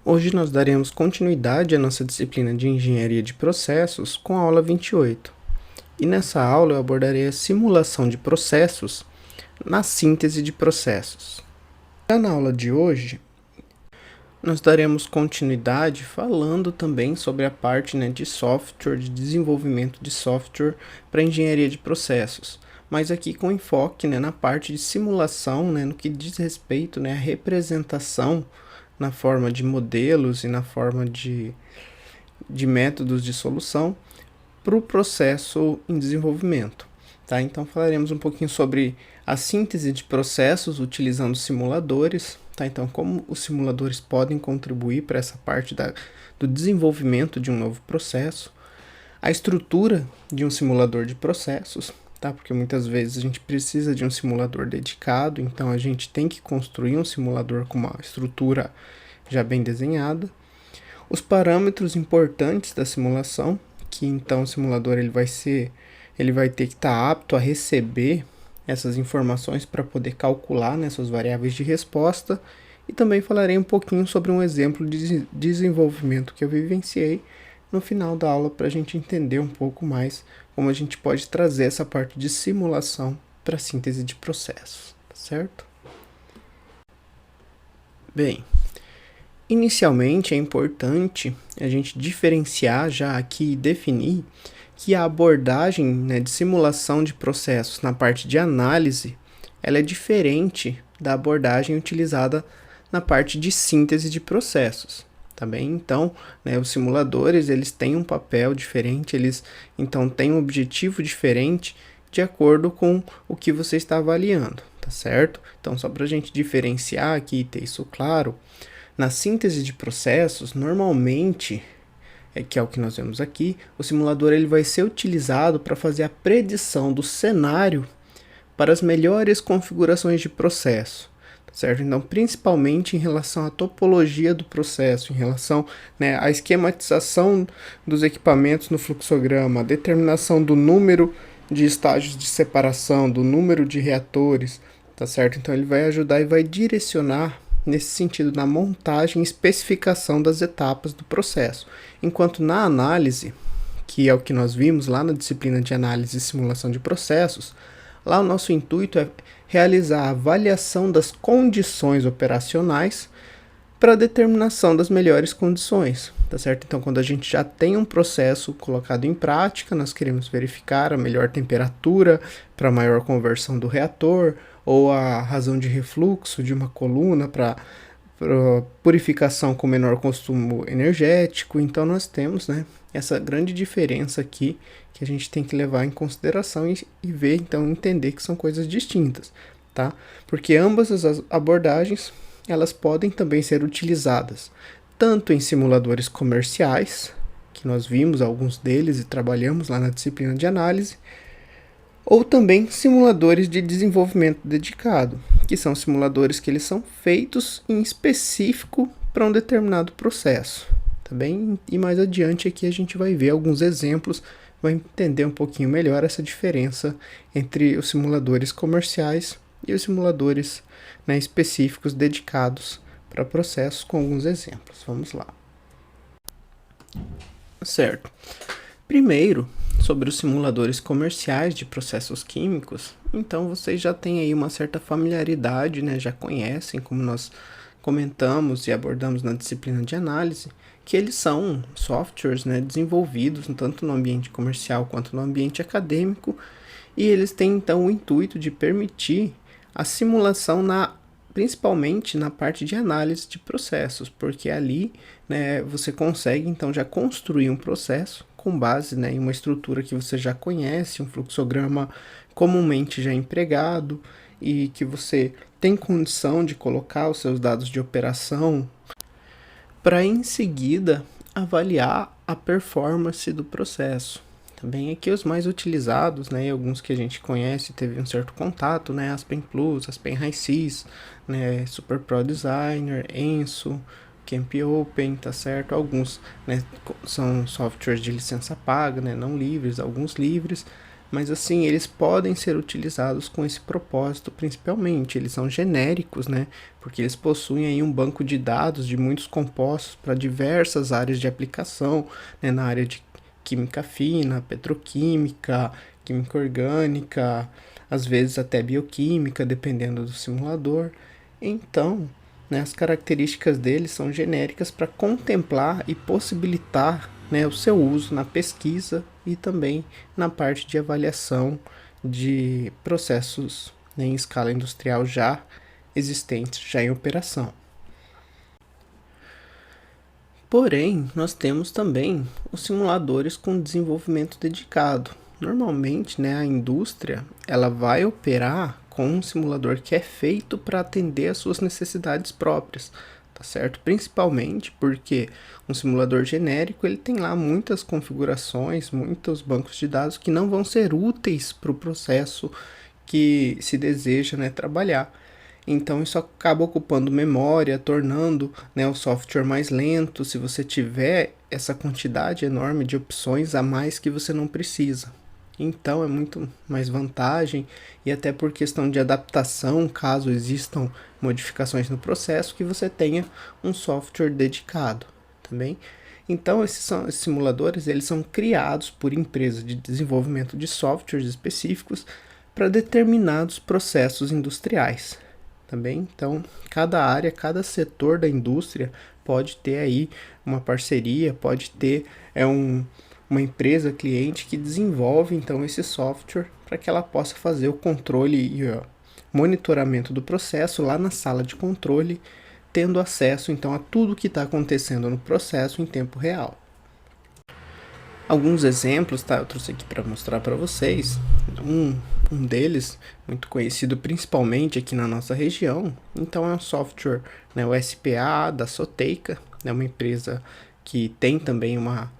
Hoje nós daremos continuidade à nossa disciplina de Engenharia de Processos com a aula 28. E nessa aula eu abordarei a simulação de processos na síntese de processos. Já na aula de hoje, nós daremos continuidade falando também sobre a parte de software, de desenvolvimento de software para engenharia de processos, mas aqui com enfoque na parte de simulação, no que diz respeito à representação na forma de modelos e na forma de métodos de solução para o processo em desenvolvimento. Tá? Então falaremos um pouquinho sobre a síntese de processos utilizando simuladores. Tá? Então, como os simuladores podem contribuir para essa parte do desenvolvimento de um novo processo, a estrutura de um simulador de processos, tá? Porque muitas vezes a gente precisa de um simulador dedicado, então a gente tem que construir um simulador com uma estrutura já bem desenhada. Os parâmetros importantes da simulação, que então o simulador ele vai ter que estar apto a receber essas informações para poder calcular essas variáveis de resposta, e também falarei um pouquinho sobre um exemplo de desenvolvimento que eu vivenciei no final da aula para a gente entender um pouco mais como a gente pode trazer essa parte de simulação para a síntese de processos, certo? Bem, inicialmente é importante a gente diferenciar já aqui e definir que a abordagem de simulação de processos na parte de análise, ela é diferente da abordagem utilizada na parte de síntese de processos. Tá bem? Então, os simuladores eles têm um papel diferente, eles então têm um objetivo diferente de acordo com o que você está avaliando, tá certo? Então, só para a gente diferenciar aqui e ter isso claro, na síntese de processos, normalmente, que é o que nós vemos aqui, o simulador ele vai ser utilizado para fazer a predição do cenário para as melhores configurações de processo. Certo? Então, principalmente em relação à topologia do processo, em relação à esquematização dos equipamentos no fluxograma, a determinação do número de estágios de separação, do número de reatores, tá certo? Então, ele vai ajudar e vai direcionar nesse sentido na montagem e especificação das etapas do processo. Enquanto na análise, que é o que nós vimos lá na disciplina de análise e simulação de processos, lá o nosso intuito é realizar a avaliação das condições operacionais para a determinação das melhores condições, tá certo? Então, quando a gente já tem um processo colocado em prática, nós queremos verificar a melhor temperatura para maior conversão do reator, ou a razão de refluxo de uma coluna para purificação com menor consumo energético. Então, nós temos essa grande diferença aqui que a gente tem que levar em consideração e ver, então, entender que são coisas distintas, tá? Porque ambas as abordagens, elas podem também ser utilizadas tanto em simuladores comerciais, que nós vimos alguns deles e trabalhamos lá na disciplina de análise, ou também simuladores de desenvolvimento dedicado, que são simuladores que eles são feitos em específico para um determinado processo, tá bem? E mais adiante aqui a gente vai ver alguns exemplos, vai entender um pouquinho melhor essa diferença entre os simuladores comerciais e os simuladores específicos dedicados para processos, com alguns exemplos. Vamos lá. Certo. Primeiro, sobre os simuladores comerciais de processos químicos, então vocês já têm aí uma certa familiaridade, já conhecem, como nós comentamos e abordamos na disciplina de análise, que eles são softwares desenvolvidos tanto no ambiente comercial quanto no ambiente acadêmico, e eles têm então o intuito de permitir a simulação principalmente na parte de análise de processos, porque ali você consegue então já construir um processo com base em uma estrutura que você já conhece, um fluxograma comumente já empregado, e que você tem condição de colocar os seus dados de operação para em seguida avaliar a performance do processo. Também aqui os mais utilizados, alguns que a gente conhece, teve um certo contato, Aspen Plus, Aspen HiSys, SuperPro Designer, Enso, CampOpen, tá certo? Alguns são softwares de licença paga, não livres, alguns livres, mas assim, eles podem ser utilizados com esse propósito principalmente. Eles são genéricos, né? Porque eles possuem aí um banco de dados de muitos compostos para diversas áreas de aplicação, né? Na área de química fina, petroquímica, química orgânica, às vezes até bioquímica, dependendo do simulador. Então, né, as características deles são genéricas para contemplar e possibilitar, né, o seu uso na pesquisa e também na parte de avaliação de processos, né, em escala industrial já existentes, já em operação. Porém, nós temos também os simuladores com desenvolvimento dedicado. Normalmente, né, a indústria ela vai operar com um simulador que é feito para atender às suas necessidades próprias, tá certo? Principalmente porque um simulador genérico ele tem lá muitas configurações, muitos bancos de dados que não vão ser úteis para o processo que se deseja, né, trabalhar. Então isso acaba ocupando memória, tornando, né, o software mais lento se você tiver essa quantidade enorme de opções a mais que você não precisa. Então é muito mais vantagem e até por questão de adaptação, caso existam modificações no processo, que você tenha um software dedicado, também. Então esses simuladores eles são criados por empresas de desenvolvimento de softwares específicos para determinados processos industriais. Também, então, cada área, cada setor da indústria pode ter aí uma parceria, pode ter uma empresa cliente que desenvolve então esse software para que ela possa fazer o controle e o monitoramento do processo lá na sala de controle, tendo acesso então a tudo que está acontecendo no processo em tempo real. Alguns exemplos, tá? Eu trouxe aqui para mostrar para vocês. Um deles, muito conhecido principalmente aqui na nossa região, então é um software, né, o SPA da Soteica, é uma empresa que tem também uma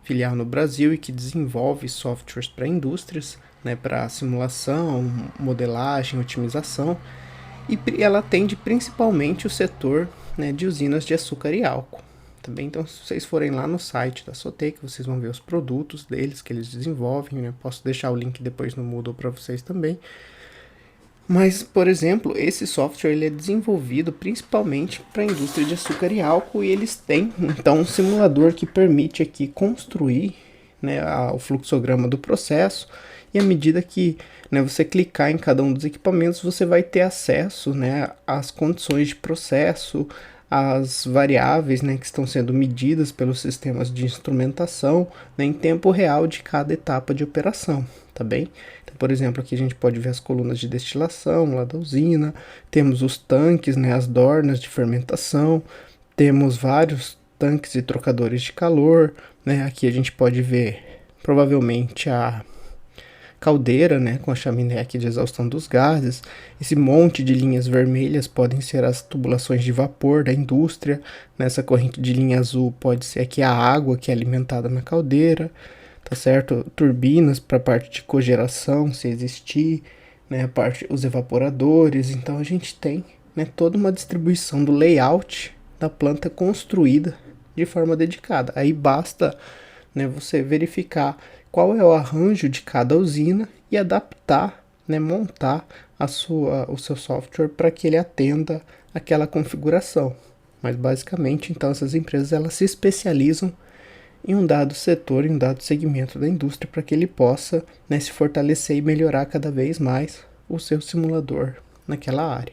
filial no Brasil e que desenvolve softwares para indústrias, né, para simulação, modelagem, otimização, e ela atende principalmente o setor, né, de usinas de açúcar e álcool. Também, então, se vocês forem lá no site da Soteica, vocês vão ver os produtos deles que eles desenvolvem, né? Posso deixar o link depois no Moodle para vocês também. Mas, por exemplo, esse software ele é desenvolvido principalmente para a indústria de açúcar e álcool e eles têm, então, um simulador que permite aqui construir, né, o fluxograma do processo e à medida que, né, você clicar em cada um dos equipamentos, você vai ter acesso, né, às condições de processo, as variáveis, né, que estão sendo medidas pelos sistemas de instrumentação, né, em tempo real de cada etapa de operação, tá bem? Então, por exemplo, aqui a gente pode ver as colunas de destilação lá da usina, temos os tanques, né, as dornas de fermentação, temos vários tanques e trocadores de calor, né, aqui a gente pode ver provavelmente a caldeira, né, com a chaminé aqui de exaustão dos gases. Esse monte de linhas vermelhas podem ser as tubulações de vapor da indústria. Nessa corrente de linha azul pode ser aqui a água que é alimentada na caldeira, tá certo? Turbinas para a parte de cogeração, se existir, né, a parte, os evaporadores. Então a gente tem, né, toda uma distribuição do layout da planta construída de forma dedicada. Aí basta, né, você verificar qual é o arranjo de cada usina e adaptar, né, montar o seu software para que ele atenda aquela configuração. Mas basicamente, então, essas empresas elas se especializam em um dado setor, em um dado segmento da indústria para que ele possa, né, se fortalecer e melhorar cada vez mais o seu simulador naquela área.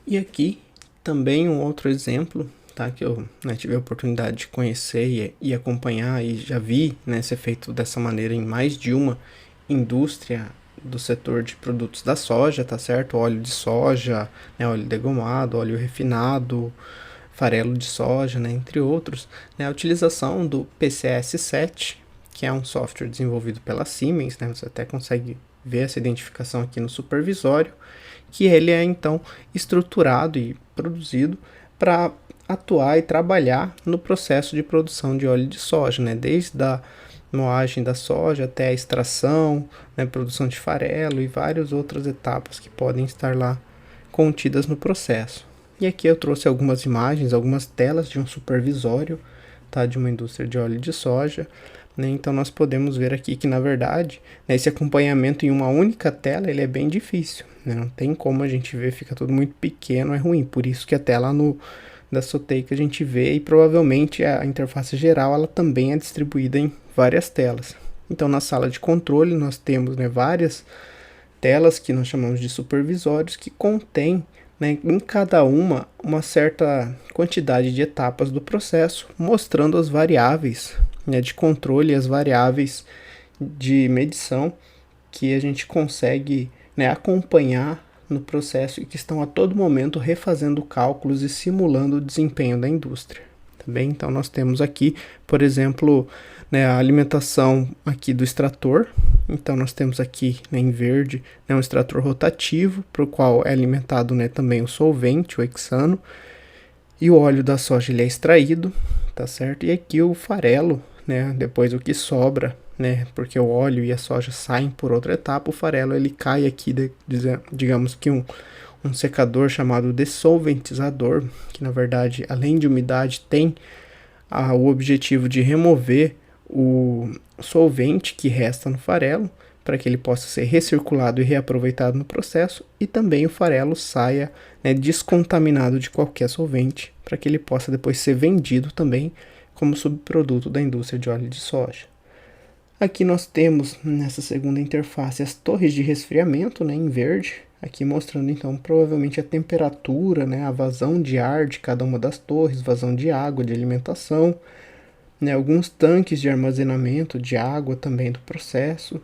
E aqui também um outro exemplo, tá, que eu, né, tive a oportunidade de conhecer e acompanhar e já vi, né, ser feito dessa maneira em mais de uma indústria do setor de produtos da soja, tá certo? Óleo de soja, né, óleo degomado, óleo refinado, farelo de soja, né, entre outros, né, a utilização do PCS7, que é um software desenvolvido pela Siemens, né, você até consegue ver essa identificação aqui no supervisório, que ele é então estruturado e produzido para atuar e trabalhar no processo de produção de óleo de soja, né? Desde a moagem da soja até a extração, né, produção de farelo e várias outras etapas que podem estar lá contidas no processo. E aqui eu trouxe algumas imagens, algumas telas de um supervisório, tá, de uma indústria de óleo de soja, né? Então nós podemos ver aqui que, na verdade, né, esse acompanhamento em uma única tela ele é bem difícil, né? Não tem como a gente ver, fica tudo muito pequeno, é ruim. Por isso que a tela da Sotei a gente vê, e provavelmente a interface geral ela também é distribuída em várias telas. Então na sala de controle nós temos, né, várias telas que nós chamamos de supervisórios, que contém, né, em cada uma certa quantidade de etapas do processo, mostrando as variáveis, né, de controle e as variáveis de medição que a gente consegue, né, acompanhar no processo e que estão a todo momento refazendo cálculos e simulando o desempenho da indústria. Tá bem? Então nós temos aqui, por exemplo, né, a alimentação aqui do extrator. Então nós temos aqui, né, em verde, né, um extrator rotativo, para o qual é alimentado, né, também o solvente, o hexano, e o óleo da soja ele é extraído, tá certo? E aqui o farelo, né, depois o que sobra, né, porque o óleo e a soja saem por outra etapa, o farelo ele cai aqui, digamos que um secador chamado dessolventizador, que na verdade, além de umidade, tem o objetivo de remover o solvente que resta no farelo, para que ele possa ser recirculado e reaproveitado no processo, e também o farelo saia, né, descontaminado de qualquer solvente, para que ele possa depois ser vendido também como subproduto da indústria de óleo de soja. Aqui nós temos, nessa segunda interface, as torres de resfriamento, né, em verde, aqui mostrando então provavelmente a temperatura, né, a vazão de ar de cada uma das torres, vazão de água, de alimentação, né, alguns tanques de armazenamento de água também do processo.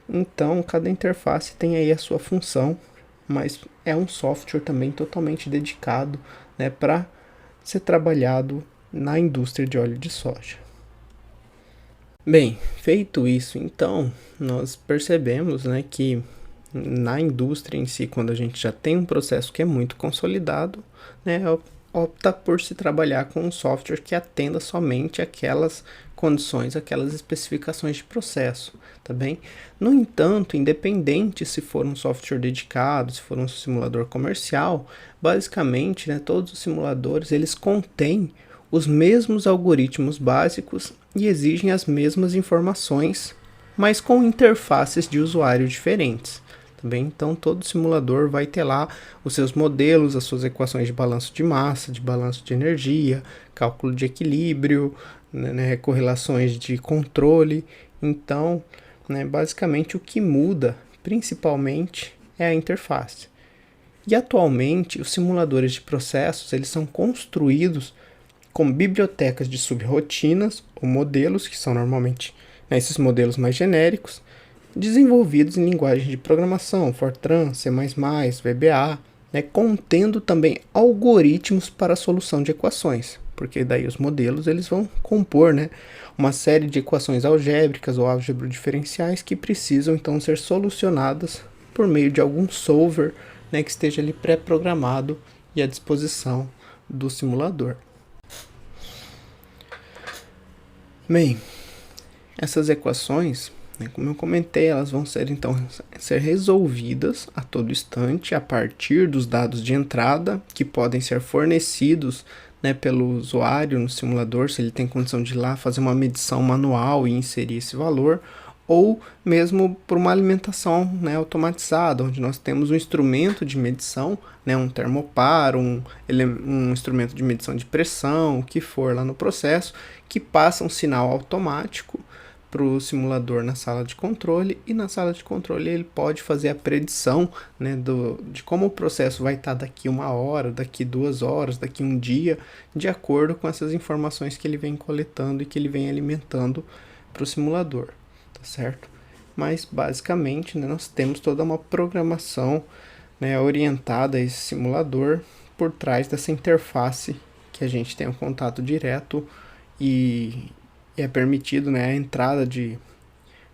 Então cada interface tem aí a sua função, mas é um software também totalmente dedicado, né, para ser trabalhado na indústria de óleo de soja. Bem, feito isso, então, nós percebemos, né, que na indústria em si, quando a gente já tem um processo que é muito consolidado, né, opta por se trabalhar com um software que atenda somente aquelas condições, aquelas especificações de processo, tá bem? No entanto, independente se for um software dedicado, se for um simulador comercial, basicamente, né, todos os simuladores, eles contêm os mesmos algoritmos básicos e exigem as mesmas informações, mas com interfaces de usuário diferentes. Também, então, todo simulador vai ter lá os seus modelos, as suas equações de balanço de massa, de balanço de energia, cálculo de equilíbrio, né, correlações de controle. Então, né, basicamente o que muda principalmente é a interface. E atualmente os simuladores de processos eles são construídos com bibliotecas de subrotinas ou modelos, que são normalmente, né, esses modelos mais genéricos, desenvolvidos em linguagem de programação, Fortran, C++, VBA, né, contendo também algoritmos para a solução de equações, porque daí os modelos eles vão compor, né, uma série de equações algébricas ou álgebra diferenciais que precisam então ser solucionadas por meio de algum solver, né, que esteja ali pré-programado e à disposição do simulador. Bem, essas equações, né, como eu comentei, elas vão ser resolvidas a todo instante a partir dos dados de entrada que podem ser fornecidos, né, pelo usuário no simulador, se ele tem condição de ir lá fazer uma medição manual e inserir esse valor, ou mesmo por uma alimentação, né, automatizada, onde nós temos um instrumento de medição, né, um termopar, um instrumento de medição de pressão, o que for lá no processo, que passa um sinal automático para o simulador na sala de controle, e na sala de controle ele pode fazer a predição, né, de como o processo vai estar daqui 1 hora, daqui 2 horas, daqui 1 dia, de acordo com essas informações que ele vem coletando e que ele vem alimentando para o simulador. Certo? Mas basicamente, né, nós temos toda uma programação, né, orientada a esse simulador por trás dessa interface que a gente tem um contato direto e é permitido, né, a entrada de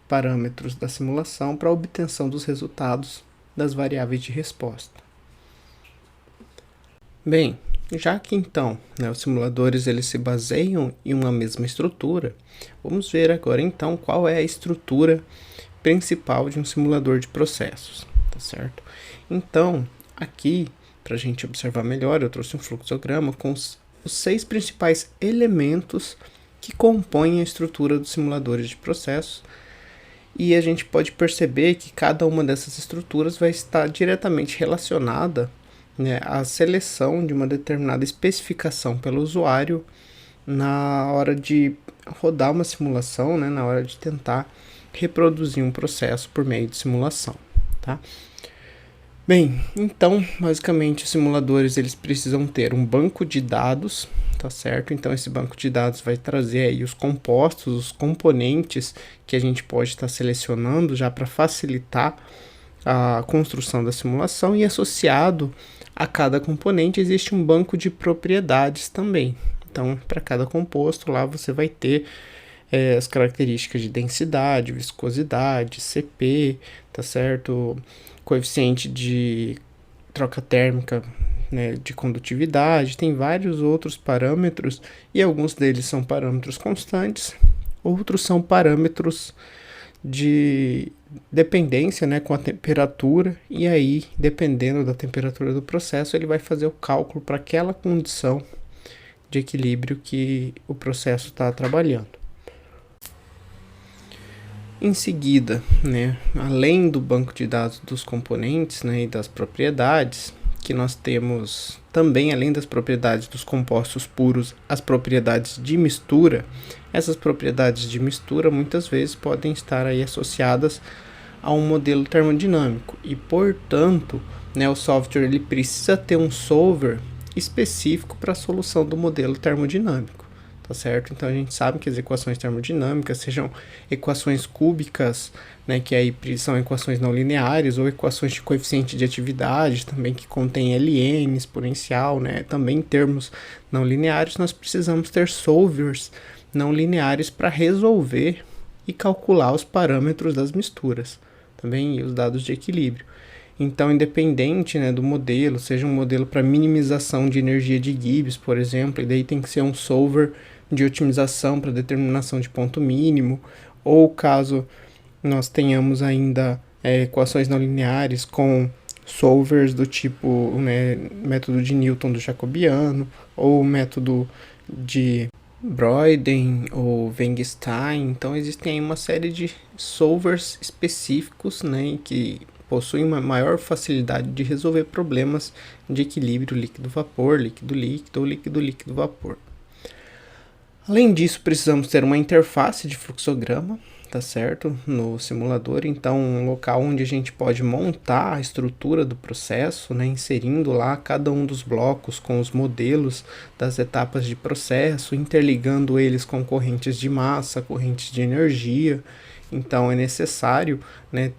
parâmetros da simulação para a obtenção dos resultados das variáveis de resposta. Bem, já que então, né, os simuladores eles se baseiam em uma mesma estrutura, vamos ver agora então qual é a estrutura principal de um simulador de processos, tá certo? Então, aqui, para a gente observar melhor, eu trouxe um fluxograma com os 6 principais elementos, que compõem a estrutura dos simuladores de processos. E a gente pode perceber que cada uma dessas estruturas vai estar diretamente relacionada, né, à seleção de uma determinada especificação pelo usuário na hora de rodar uma simulação, né, na hora de tentar reproduzir um processo por meio de simulação, tá? Bem, então, basicamente, os simuladores eles precisam ter um banco de dados, tá certo? Então, esse banco de dados vai trazer aí os compostos, os componentes que a gente pode estar selecionando já para facilitar a construção da simulação, e associado a cada componente existe um banco de propriedades também. Então, para cada composto lá você vai ter as características de densidade, viscosidade, CP, tá certo? Coeficiente de troca térmica, né, de condutividade, tem vários outros parâmetros, e alguns deles são parâmetros constantes, outros são parâmetros de dependência, né, com a temperatura, e aí, dependendo da temperatura do processo, ele vai fazer o cálculo para aquela condição de equilíbrio que o processo está trabalhando. Em seguida, né, além do banco de dados dos componentes, né, e das propriedades, que nós temos também, além das propriedades dos compostos puros, as propriedades de mistura. Essas propriedades de mistura muitas vezes podem estar aí associadas a um modelo termodinâmico e, portanto, né, o software ele precisa ter um solver específico para a solução do modelo termodinâmico. Tá certo? Então a gente sabe que as equações termodinâmicas, sejam equações cúbicas, né, que aí são equações não lineares, ou equações de coeficiente de atividade, também que contém Ln exponencial, né, também termos não lineares, nós precisamos ter solvers não lineares para resolver e calcular os parâmetros das misturas, também e os dados de equilíbrio. Então, independente, né, do modelo, seja um modelo para minimização de energia de Gibbs, por exemplo, e daí tem que ser um solver de otimização para determinação de ponto mínimo, ou caso nós tenhamos ainda equações não lineares com solvers do tipo, né, método de Newton do Jacobiano, ou método de Broyden ou Weingstein. Então existem aí uma série de solvers específicos, né, que possuem uma maior facilidade de resolver problemas de equilíbrio líquido-vapor, líquido-líquido ou líquido-líquido-vapor. Além disso, precisamos ter uma interface de fluxograma, tá certo? No simulador, então um local onde a gente pode montar a estrutura do processo, né, inserindo lá cada um dos blocos com os modelos das etapas de processo, interligando eles com correntes de massa, correntes de energia. Então é necessário, né,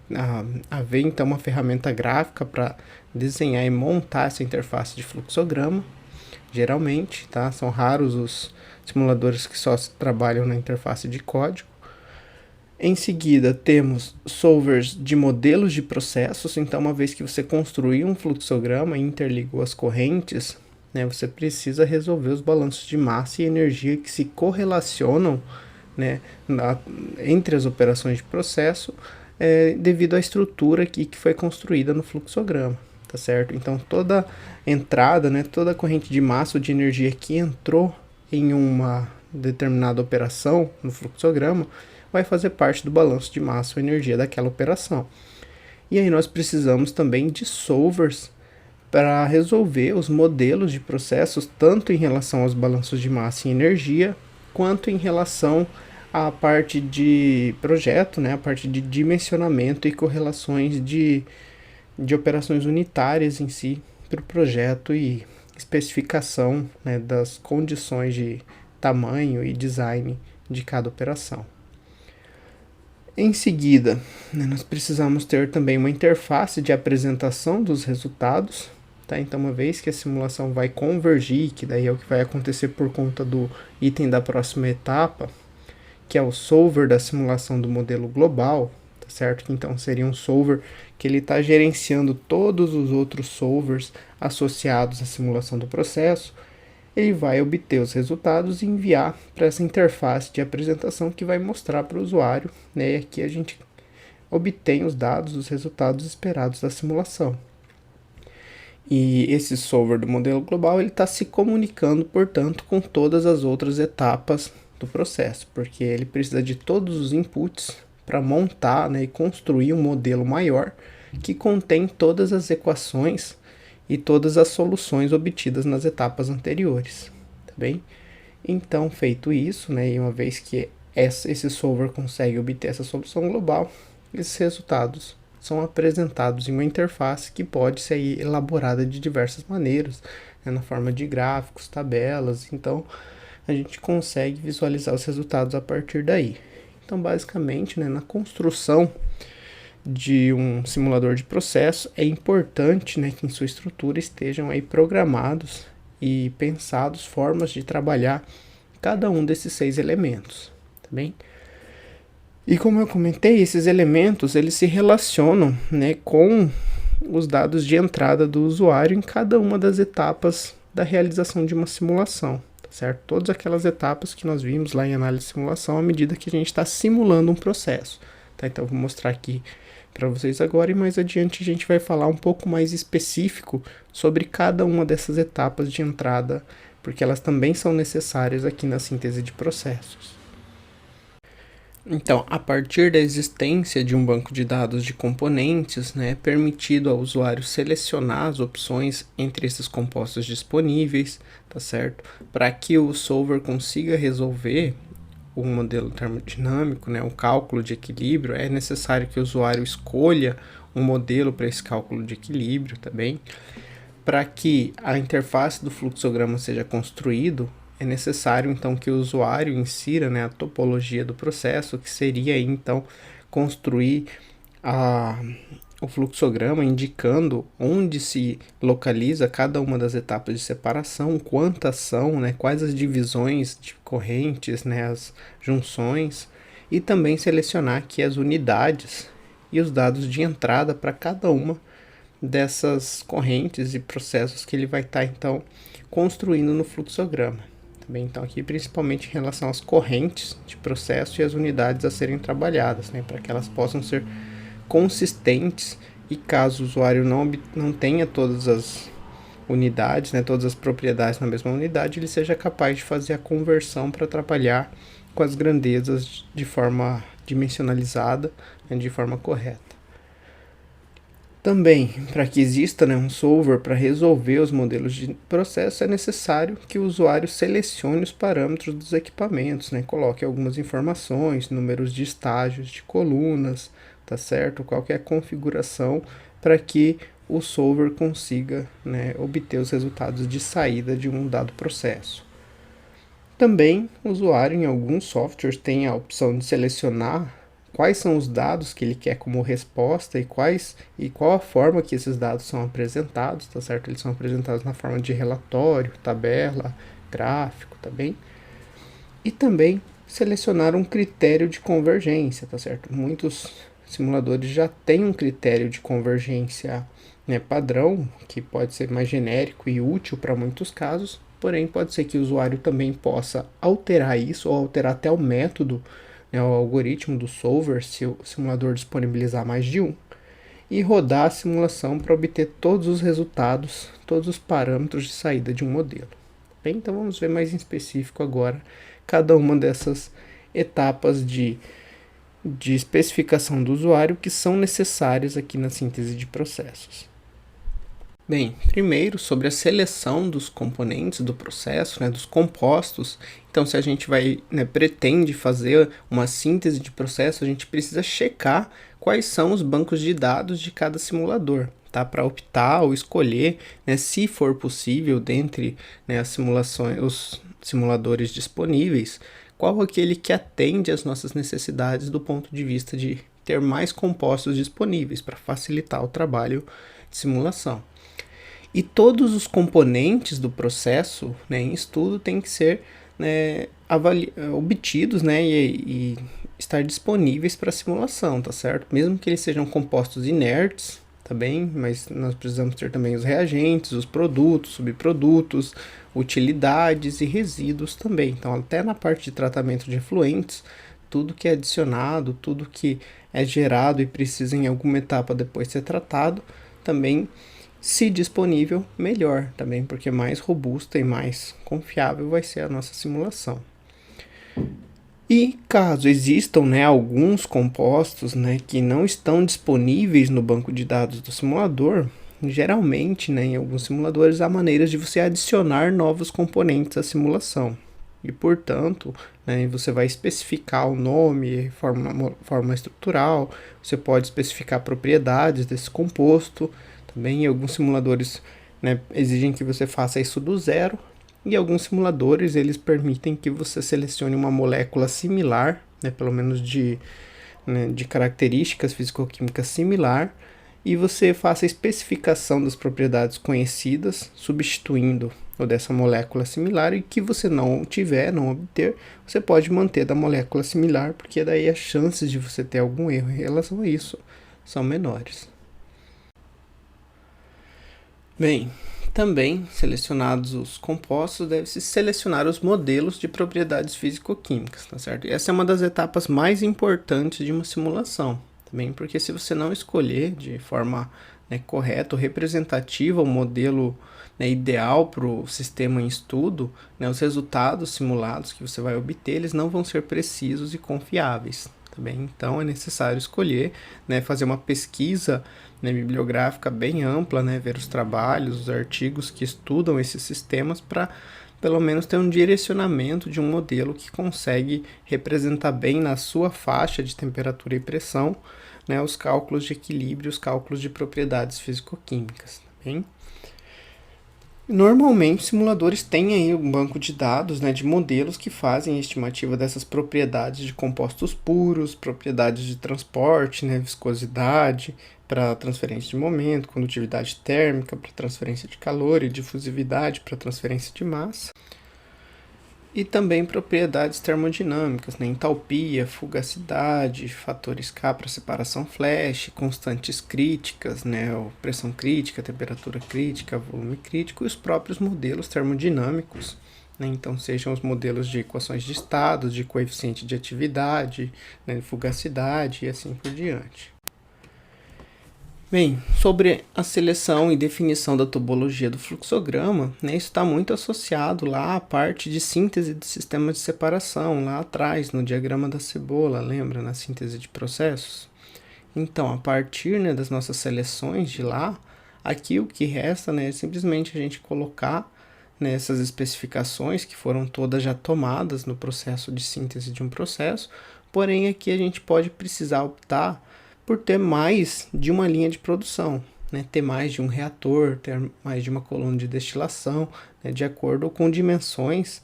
haver então uma ferramenta gráfica para desenhar e montar essa interface de fluxograma. Geralmente, tá? São raros os simuladores que só trabalham na interface de código. Em seguida, temos solvers de modelos de processos. Então, uma vez que você construiu um fluxograma e interligou as correntes, né, você precisa resolver os balanços de massa e energia que se correlacionam, né, entre as operações de processo, devido à estrutura aqui que foi construída no fluxograma, tá certo? Então, toda entrada, né, toda corrente de massa ou de energia que entrou em uma determinada operação no fluxograma vai fazer parte do balanço de massa ou energia daquela operação. E aí nós precisamos também de solvers para resolver os modelos de processos, tanto em relação aos balanços de massa e energia, quanto em relação à parte de projeto, né, a parte de dimensionamento e correlações de operações unitárias em si para o projeto e especificação, né, das condições de tamanho e design de cada operação. Em seguida, né, nós precisamos ter também uma interface de apresentação dos resultados. Tá? Então, uma vez que a simulação vai convergir, que daí é o que vai acontecer por conta do item da próxima etapa, que é o solver da simulação do modelo global, tá certo? Que então seria um solver que ele está gerenciando todos os outros solvers associados à simulação do processo. Ele vai obter os resultados e enviar para essa interface de apresentação que vai mostrar para o usuário, né? E aqui a gente obtém os dados, os resultados esperados da simulação. E esse solver do modelo global ele está se comunicando, portanto, com todas as outras etapas do processo, porque ele precisa de todos os inputs para montar, né, e construir um modelo maior que contém todas as equações e todas as soluções obtidas nas etapas anteriores, tá bem? Então, feito isso, né, e uma vez que esse solver consegue obter essa solução global, esses resultados são apresentados em uma interface que pode ser elaborada de diversas maneiras, né, na forma de gráficos, tabelas. Então, a gente consegue visualizar os resultados a partir daí. Então, basicamente, né, na construção de um simulador de processo, é importante, né, que em sua estrutura estejam aí programados e pensados formas de trabalhar cada um desses 6 elementos, tá bem? E como eu comentei, esses elementos eles se relacionam, né, com os dados de entrada do usuário em cada uma das etapas da realização de uma simulação, tá certo? Todas aquelas etapas que nós vimos lá em análise de simulação à medida que a gente está simulando um processo, tá? Então eu vou mostrar aqui para vocês agora e mais adiante a gente vai falar um pouco mais específico sobre cada uma dessas etapas de entrada, porque elas também são necessárias aqui na síntese de processos. Então, a partir da existência de um banco de dados de componentes, né, é permitido ao usuário selecionar as opções entre esses compostos disponíveis, tá certo? Para que o solver consiga resolver o modelo termodinâmico, né, o cálculo de equilíbrio, é necessário que o usuário escolha um modelo para esse cálculo de equilíbrio também. Para que a interface do fluxograma seja construído, é necessário então que o usuário insira, né, a topologia do processo, que seria então construir o fluxograma indicando onde se localiza cada uma das etapas de separação, quantas são, né, quais as divisões de correntes, né, as junções, e também selecionar aqui as unidades e os dados de entrada para cada uma dessas correntes e processos que ele vai estar então construindo no fluxograma. Também então aqui principalmente em relação às correntes de processo e as unidades a serem trabalhadas, né, para que elas possam ser consistentes e caso o usuário não tenha todas as unidades, né, todas as propriedades na mesma unidade, ele seja capaz de fazer a conversão para trabalhar com as grandezas de forma dimensionalizada, né, de forma correta. Também, para que exista, né, um solver para resolver os modelos de processo, é necessário que o usuário selecione os parâmetros dos equipamentos, né, coloque algumas informações, números de estágios, de colunas, tá certo? Qualquer configuração para que o solver consiga, né, obter os resultados de saída de um dado processo. Também, o usuário em alguns softwares tem a opção de selecionar quais são os dados que ele quer como resposta e qual a forma que esses dados são apresentados, tá certo? Eles são apresentados na forma de relatório, tabela, gráfico, tá bem? E também selecionar um critério de convergência, tá certo? Muitos simuladores já têm um critério de convergência, né, padrão, que pode ser mais genérico e útil para muitos casos, porém pode ser que o usuário também possa alterar isso ou alterar até o método, né, o algoritmo do solver, se o simulador disponibilizar mais de um, e rodar a simulação para obter todos os resultados, todos os parâmetros de saída de um modelo. Bem, então vamos ver mais em específico agora cada uma dessas etapas de especificação do usuário que são necessárias aqui na síntese de processos. Bem, primeiro sobre a seleção dos componentes do processo, né, dos compostos. Então, se a gente pretende fazer uma síntese de processo, a gente precisa checar quais são os bancos de dados de cada simulador, tá? Para optar ou escolher, né, se for possível, dentre, né, as simulações, os simuladores disponíveis, qual aquele que atende às nossas necessidades do ponto de vista de ter mais compostos disponíveis para facilitar o trabalho de simulação. E todos os componentes do processo, né, em estudo têm que ser, né, obtidos, né, e estar disponíveis para simulação, tá certo? Mesmo que eles sejam compostos inertes, tá bem? Mas nós precisamos ter também os reagentes, os produtos, subprodutos, utilidades e resíduos também. Então, até na parte de tratamento de efluentes, tudo que é adicionado, tudo que é gerado e precisa em alguma etapa depois ser tratado, também, se disponível, melhor também, porque mais robusta e mais confiável vai ser a nossa simulação. E caso existam, né, alguns compostos, né, que não estão disponíveis no banco de dados do simulador, geralmente, né, em alguns simuladores há maneiras de você adicionar novos componentes à simulação. E, portanto, né, você vai especificar o nome, forma estrutural, você pode especificar propriedades desse composto. Também alguns simuladores, né, exigem que você faça isso do zero. E alguns simuladores, eles permitem que você selecione uma molécula similar, né, pelo menos de características físico-químicas similar, e você faça a especificação das propriedades conhecidas, substituindo o dessa molécula similar, e que você não obter, você pode manter da molécula similar, porque daí as chances de você ter algum erro em relação a isso são menores. Bem, também, selecionados os compostos, deve-se selecionar os modelos de propriedades físico-químicas, tá certo? E essa é uma das etapas mais importantes de uma simulação, também porque se você não escolher de forma, né, correta ou representativa o modelo, né, ideal para o sistema em estudo, né, os resultados simulados que você vai obter, eles não vão ser precisos e confiáveis. Também, então é necessário escolher, né, fazer uma pesquisa, né, bibliográfica bem ampla, né, ver os trabalhos, os artigos que estudam esses sistemas para pelo menos ter um direcionamento de um modelo que consegue representar bem na sua faixa de temperatura e pressão, né, os cálculos de equilíbrio, os cálculos de propriedades físico-químicas. Tá bem? Normalmente, simuladores têm aí um banco de dados, né, de modelos que fazem a estimativa dessas propriedades de compostos puros, propriedades de transporte, né, viscosidade para transferência de momento, condutividade térmica para transferência de calor e difusividade para transferência de massa. E também propriedades termodinâmicas, né? Entalpia, fugacidade, fatores K para separação flash, constantes críticas, né? Pressão crítica, temperatura crítica, volume crítico e os próprios modelos termodinâmicos, né? Então, sejam os modelos de equações de estados, de coeficiente de atividade, né? De fugacidade e assim por diante. Bem, sobre a seleção e definição da topologia do fluxograma, né, isso está muito associado lá à parte de síntese do sistema de separação, lá atrás, no diagrama da cebola, lembra, na síntese de processos? Então, a partir, né, das nossas seleções de lá, aqui o que resta, né, é simplesmente a gente colocar, né, essas especificações que foram todas já tomadas no processo de síntese de um processo, porém aqui a gente pode precisar optar por ter mais de uma linha de produção, né? Ter mais de um reator, ter mais de uma coluna de destilação, né? De acordo com dimensões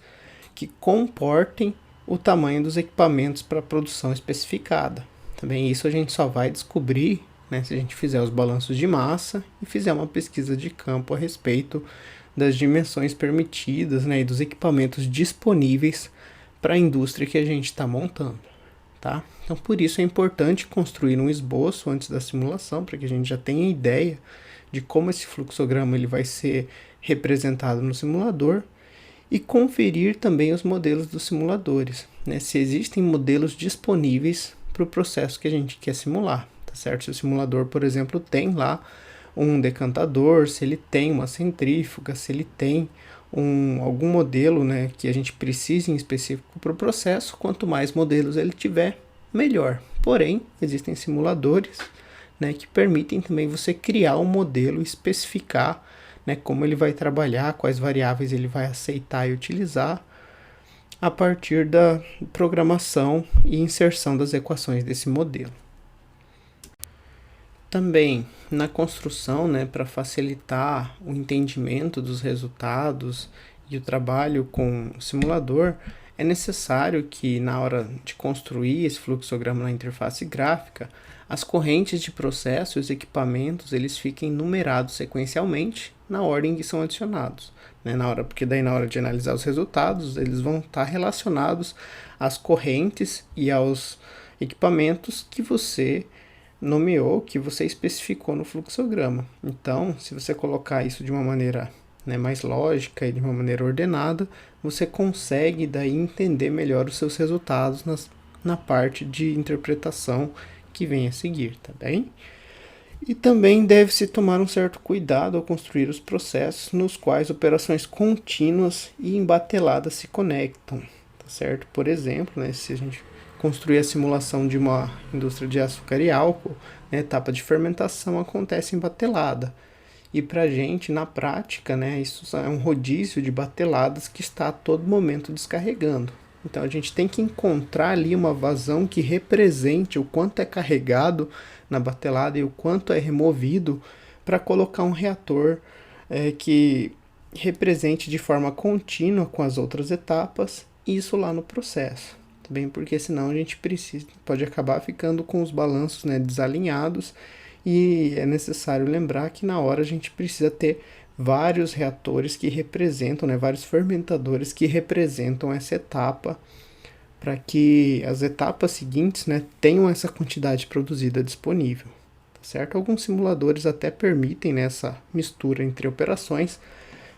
que comportem o tamanho dos equipamentos para produção especificada. Também isso a gente só vai descobrir, né, se a gente fizer os balanços de massa e fizer uma pesquisa de campo a respeito das dimensões permitidas, né, e dos equipamentos disponíveis para a indústria que a gente está montando. Tá? Então, por isso é importante construir um esboço antes da simulação, para que a gente já tenha ideia de como esse fluxograma ele vai ser representado no simulador e conferir também os modelos dos simuladores, né? Se existem modelos disponíveis para o processo que a gente quer simular, tá certo? Se o simulador, por exemplo, tem lá um decantador, se ele tem uma centrífuga, se ele tem algum modelo, né, que a gente precise em específico para o processo, quanto mais modelos ele tiver, melhor. Porém, existem simuladores, né, que permitem também você criar um modelo e especificar, né, como ele vai trabalhar, quais variáveis ele vai aceitar e utilizar a partir da programação e inserção das equações desse modelo. Também na construção, né, para facilitar o entendimento dos resultados e o trabalho com o simulador, é necessário que na hora de construir esse fluxograma na interface gráfica, as correntes de processo e os equipamentos eles fiquem numerados sequencialmente na ordem que são adicionados, né, porque daí na hora de analisar os resultados eles vão estar relacionados às correntes e aos equipamentos que você nomeou, que você especificou no fluxograma. Então, se você colocar isso de uma maneira, né, mais lógica e de uma maneira ordenada, você consegue daí entender melhor os seus resultados na parte de interpretação que vem a seguir, tá bem? E também deve-se tomar um certo cuidado ao construir os processos nos quais operações contínuas e embateladas se conectam, tá certo? Por exemplo, né, se a gente construir a simulação de uma indústria de açúcar e álcool, né, a etapa de fermentação acontece em batelada. E para a gente, na prática, né, isso é um rodízio de bateladas que está a todo momento descarregando. Então a gente tem que encontrar ali uma vazão que represente o quanto é carregado na batelada e o quanto é removido para colocar um reator que represente de forma contínua com as outras etapas isso lá no processo. Bem, porque senão a gente pode acabar ficando com os balanços, né, desalinhados, e é necessário lembrar que na hora a gente precisa ter vários reatores que representam, né, vários fermentadores que representam essa etapa, para que as etapas seguintes, né, tenham essa quantidade produzida disponível, tá certo? Alguns simuladores até permitem, né, essa mistura entre operações,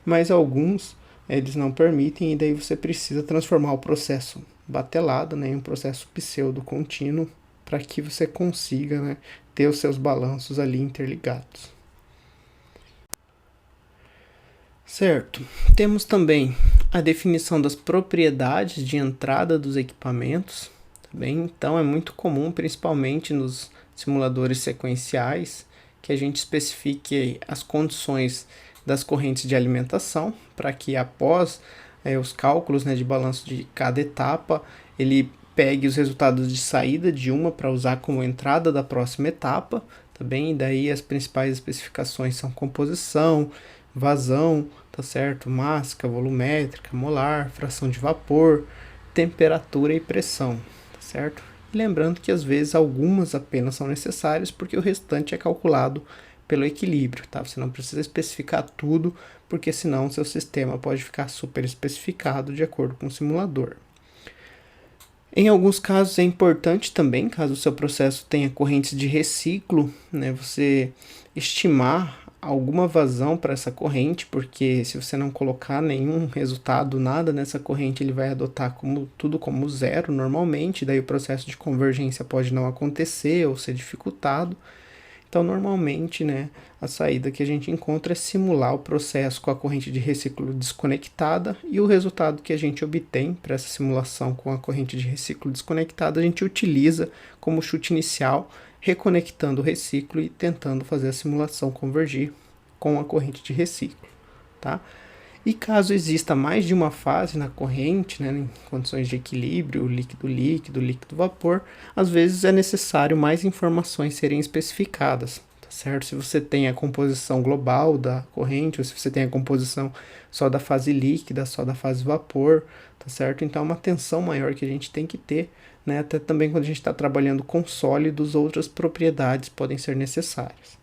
mas alguns eles não permitem, e daí você precisa transformar o processo batelada, né, em um processo pseudo-contínuo, para que você consiga, né, ter os seus balanços ali interligados. Certo. Temos também a definição das propriedades de entrada dos equipamentos. Também, então, é muito comum, principalmente nos simuladores sequenciais, que a gente especifique as condições das correntes de alimentação, para que após os cálculos, né, de balanço de cada etapa, ele pegue os resultados de saída de uma para usar como entrada da próxima etapa, tá bem? E daí as principais especificações são composição, vazão, tá certo? Mássica, volumétrica, molar, fração de vapor, temperatura e pressão, tá certo? E lembrando que às vezes algumas apenas são necessárias porque o restante é calculado pelo equilíbrio, tá? Você não precisa especificar tudo, porque senão seu sistema pode ficar super especificado de acordo com o simulador. Em alguns casos é importante também, caso o seu processo tenha correntes de reciclo, né, você estimar alguma vazão para essa corrente, porque se você não colocar nenhum resultado, nada nessa corrente, ele vai adotar tudo como zero normalmente, daí o processo de convergência pode não acontecer ou ser dificultado. Então, normalmente, né, a saída que a gente encontra é simular o processo com a corrente de reciclo desconectada, e o resultado que a gente obtém para essa simulação com a corrente de reciclo desconectada, a gente utiliza como chute inicial, reconectando o reciclo e tentando fazer a simulação convergir com a corrente de reciclo, tá? E caso exista mais de uma fase na corrente, né, em condições de equilíbrio, líquido-líquido, líquido-vapor, às vezes é necessário mais informações serem especificadas, tá certo? Se você tem a composição global da corrente, ou se você tem a composição só da fase líquida, só da fase vapor, tá certo? Então é uma atenção maior que a gente tem que ter, né? Até também quando a gente está trabalhando com sólidos, outras propriedades podem ser necessárias.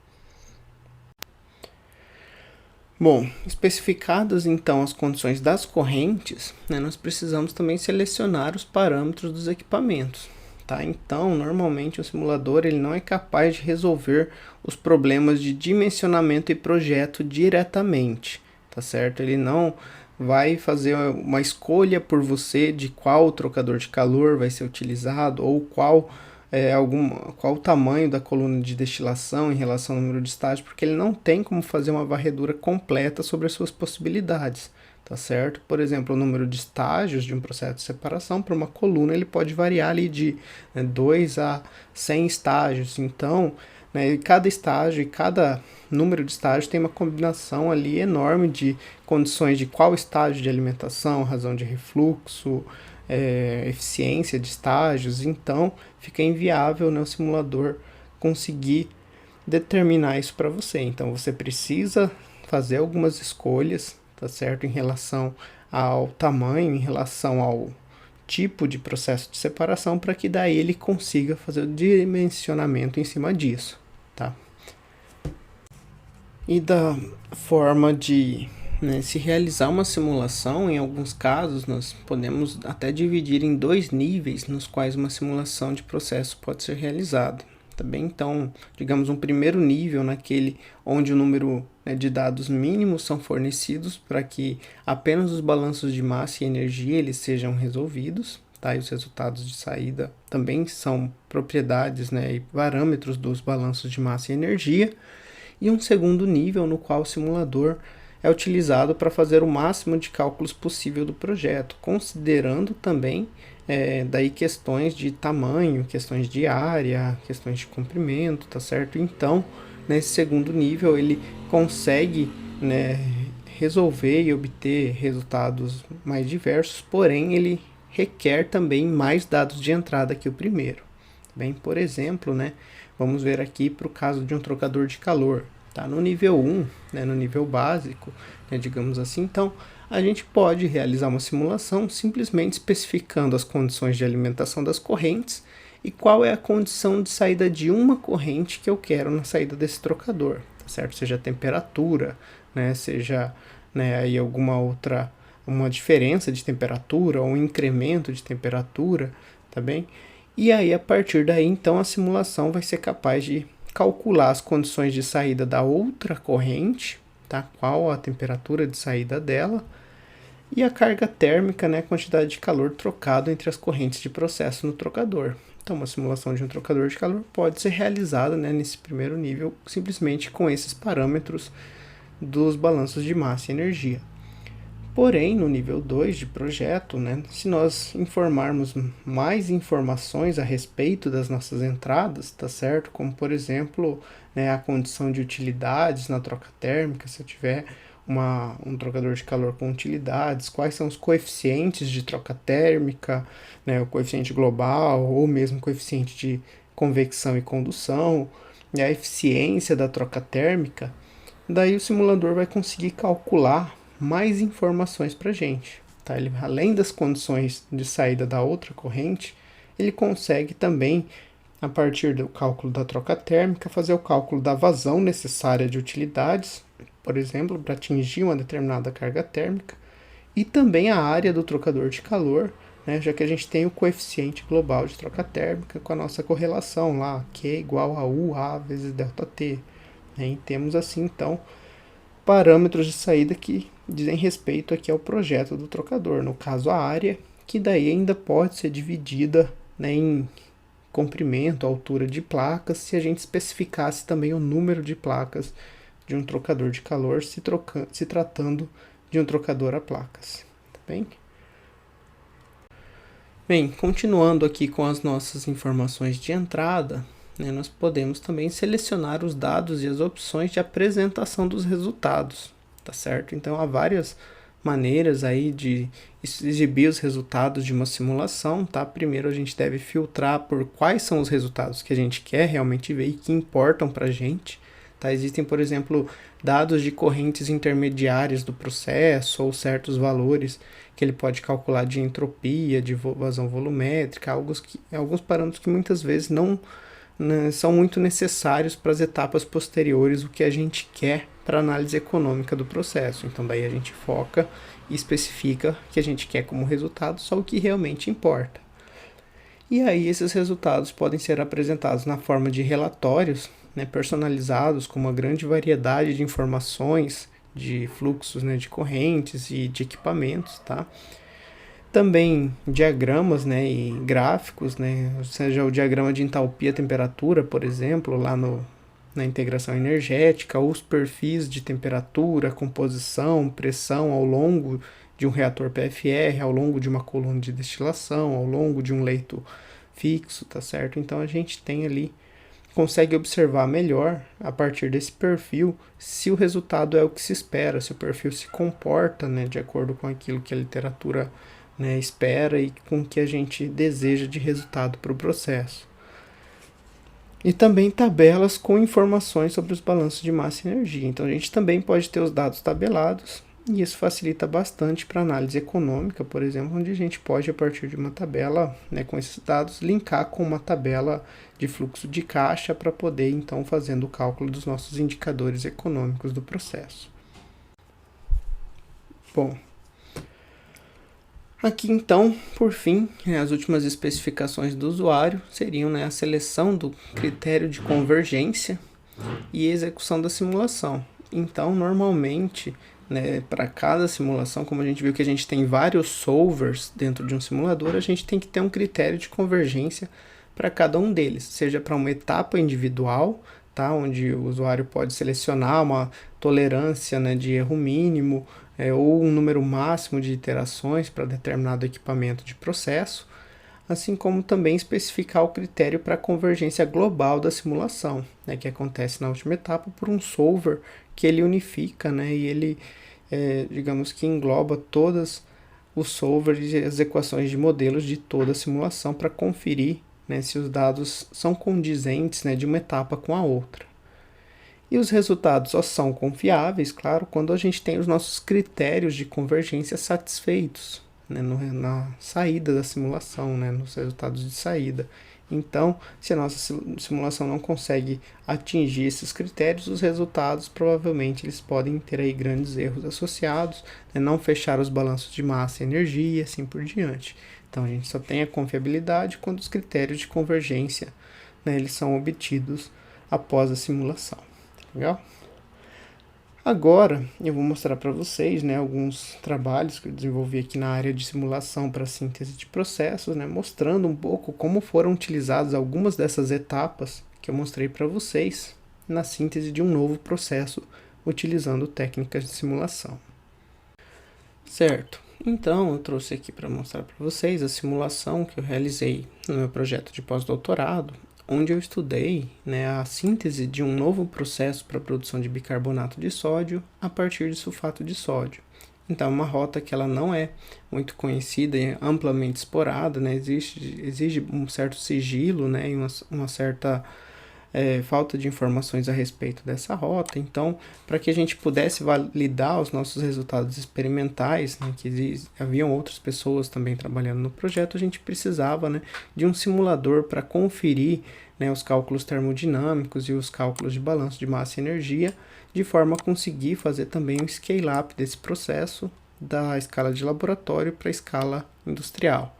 Bom, especificadas então as condições das correntes, né, nós precisamos também selecionar os parâmetros dos equipamentos, tá? Então, normalmente o simulador ele não é capaz de resolver os problemas de dimensionamento e projeto diretamente, tá certo? Ele não vai fazer uma escolha por você de qual trocador de calor vai ser utilizado ou qual o tamanho da coluna de destilação em relação ao número de estágios, porque ele não tem como fazer uma varredura completa sobre as suas possibilidades, tá certo? Por exemplo, o número de estágios de um processo de separação para uma coluna ele pode variar ali de 2 a 100 estágios, então, né, cada estágio e cada número de estágios tem uma combinação ali enorme de condições de qual estágio de alimentação, razão de refluxo, eficiência de estágios, então fica inviável, né, o simulador conseguir determinar isso para você. Então você precisa fazer algumas escolhas, tá certo, em relação ao tamanho, em relação ao tipo de processo de separação, para que daí ele consiga fazer o dimensionamento em cima disso, tá? E da forma de se realizar uma simulação, em alguns casos nós podemos até dividir em 2 níveis nos quais uma simulação de processo pode ser realizada. Tá bem? Então, digamos um primeiro nível naquele onde o número de dados mínimos são fornecidos para que apenas os balanços de massa e energia eles sejam resolvidos. Tá? E os resultados de saída também são propriedades, e parâmetros dos balanços de massa e energia. E um segundo nível no qual o simulador é utilizado para fazer o máximo de cálculos possível do projeto, considerando também daí questões de tamanho, questões de área, questões de comprimento, tá certo? Então, nesse segundo nível, ele consegue, né, resolver e obter resultados mais diversos, porém ele requer também mais dados de entrada que o primeiro. Bem, por exemplo, né, vamos ver aqui para o caso de um trocador de calor. Tá? No nível 1, né, no nível básico, né, digamos assim, então a gente pode realizar uma simulação simplesmente especificando as condições de alimentação das correntes e qual é a condição de saída de uma corrente que eu quero na saída desse trocador, tá certo? Seja a temperatura, né, seja, né, aí alguma outra, uma diferença de temperatura ou um incremento de temperatura, tá bem? E aí, a partir daí, então, a simulação vai ser capaz de calcular as condições de saída da outra corrente, tá? Qual a temperatura de saída dela, e a carga térmica, né, a quantidade de calor trocado entre as correntes de processo no trocador. Então, uma simulação de um trocador de calor pode ser realizada, né, nesse primeiro nível, simplesmente com esses parâmetros dos balanços de massa e energia. Porém, no nível 2 de projeto, né, se nós informarmos mais informações a respeito das nossas entradas, tá certo? Como, por exemplo, né, a condição de utilidades na troca térmica, se eu tiver um trocador de calor com utilidades, quais são os coeficientes de troca térmica, né, o coeficiente global ou mesmo o coeficiente de convecção e condução, e a eficiência da troca térmica, daí o simulador vai conseguir calcular mais informações para a gente. Tá? Ele, além das condições de saída da outra corrente, ele consegue também, a partir do cálculo da troca térmica, fazer o cálculo da vazão necessária de utilidades, por exemplo, para atingir uma determinada carga térmica, e também a área do trocador de calor, né, já que a gente tem o coeficiente global de troca térmica com a nossa correlação lá, Q igual a UA vezes ΔT. Né, e temos assim, então, parâmetros de saída que dizem respeito aqui ao projeto do trocador, no caso a área, que daí ainda pode ser dividida, né, em comprimento, altura de placas, se a gente especificasse também o número de placas de um trocador de calor, se tratando de um trocador a placas. Tá bem? Bem, continuando aqui com as nossas informações de entrada, né, nós podemos também selecionar os dados e as opções de apresentação dos resultados, tá certo? Então, há várias maneiras aí de exibir os resultados de uma simulação, tá? Primeiro, a gente deve filtrar por quais são os resultados que a gente quer realmente ver e que importam para a gente, tá? Existem, por exemplo, dados de correntes intermediárias do processo ou certos valores que ele pode calcular de entropia, de vazão volumétrica, alguns parâmetros que muitas vezes não são muito necessários para as etapas posteriores, o que a gente quer para a análise econômica do processo. Então, daí a gente foca e especifica que a gente quer como resultado só o que realmente importa. E aí, esses resultados podem ser apresentados na forma de relatórios, né, personalizados com uma grande variedade de informações, de fluxos, né, de correntes e de equipamentos, tá? Também diagramas, né, e gráficos, né, ou seja, o diagrama de entalpia temperatura, por exemplo, lá na integração energética, os perfis de temperatura, composição, pressão ao longo de um reator PFR, ao longo de uma coluna de destilação, ao longo de um leito fixo, tá certo? Então a gente tem ali, consegue observar melhor, a partir desse perfil, se o resultado é o que se espera, se o perfil se comporta, né, de acordo com aquilo que a literatura, né, espera e com o que a gente deseja de resultado para o processo. E também tabelas com informações sobre os balanços de massa e energia. Então a gente também pode ter os dados tabelados e isso facilita bastante para análise econômica, por exemplo, onde a gente pode, a partir de uma tabela, né, com esses dados, linkar com uma tabela de fluxo de caixa para poder, então, fazendo o cálculo dos nossos indicadores econômicos do processo. Bom, aqui então, por fim, as últimas especificações do usuário seriam, né, a seleção do critério de convergência e execução da simulação. Então, normalmente, né, para cada simulação, como a gente viu que a gente tem vários solvers dentro de um simulador, a gente tem que ter um critério de convergência para cada um deles, seja para uma etapa individual, tá? Onde o usuário pode selecionar uma tolerância, né, de erro mínimo, ou um número máximo de iterações para determinado equipamento de processo, assim como também especificar o critério para a convergência global da simulação, né, que acontece na última etapa por um solver que ele unifica, né, e ele, digamos que engloba todas os solvers e as equações de modelos de toda a simulação para conferir, né, se os dados são condizentes, né, de uma etapa com a outra. E os resultados só são confiáveis, claro, quando a gente tem os nossos critérios de convergência satisfeitos, né, na saída da simulação, né, nos resultados de saída. Então, se a nossa simulação não consegue atingir esses critérios, os resultados provavelmente eles podem ter aí grandes erros associados, né, não fechar os balanços de massa e energia e assim por diante. Então, a gente só tem a confiabilidade quando os critérios de convergência, né, eles são obtidos após a simulação. Legal? Agora eu vou mostrar para vocês, né, alguns trabalhos que eu desenvolvi aqui na área de simulação para síntese de processos, né, mostrando um pouco como foram utilizadas algumas dessas etapas que eu mostrei para vocês na síntese de um novo processo utilizando técnicas de simulação. Certo, então eu trouxe aqui para mostrar para vocês a simulação que eu realizei no meu projeto de pós-doutorado, onde eu estudei, né, a síntese de um novo processo para a produção de bicarbonato de sódio a partir de sulfato de sódio. Então, é uma rota que ela não é muito conhecida e amplamente explorada, né, exige um certo sigilo, né, e uma certa falta de informações a respeito dessa rota. Então, para que a gente pudesse validar os nossos resultados experimentais, né, que haviam outras pessoas também trabalhando no projeto, a gente precisava, né, de um simulador para conferir, né, os cálculos termodinâmicos e os cálculos de balanço de massa e energia, de forma a conseguir fazer também um scale-up desse processo da escala de laboratório para a escala industrial.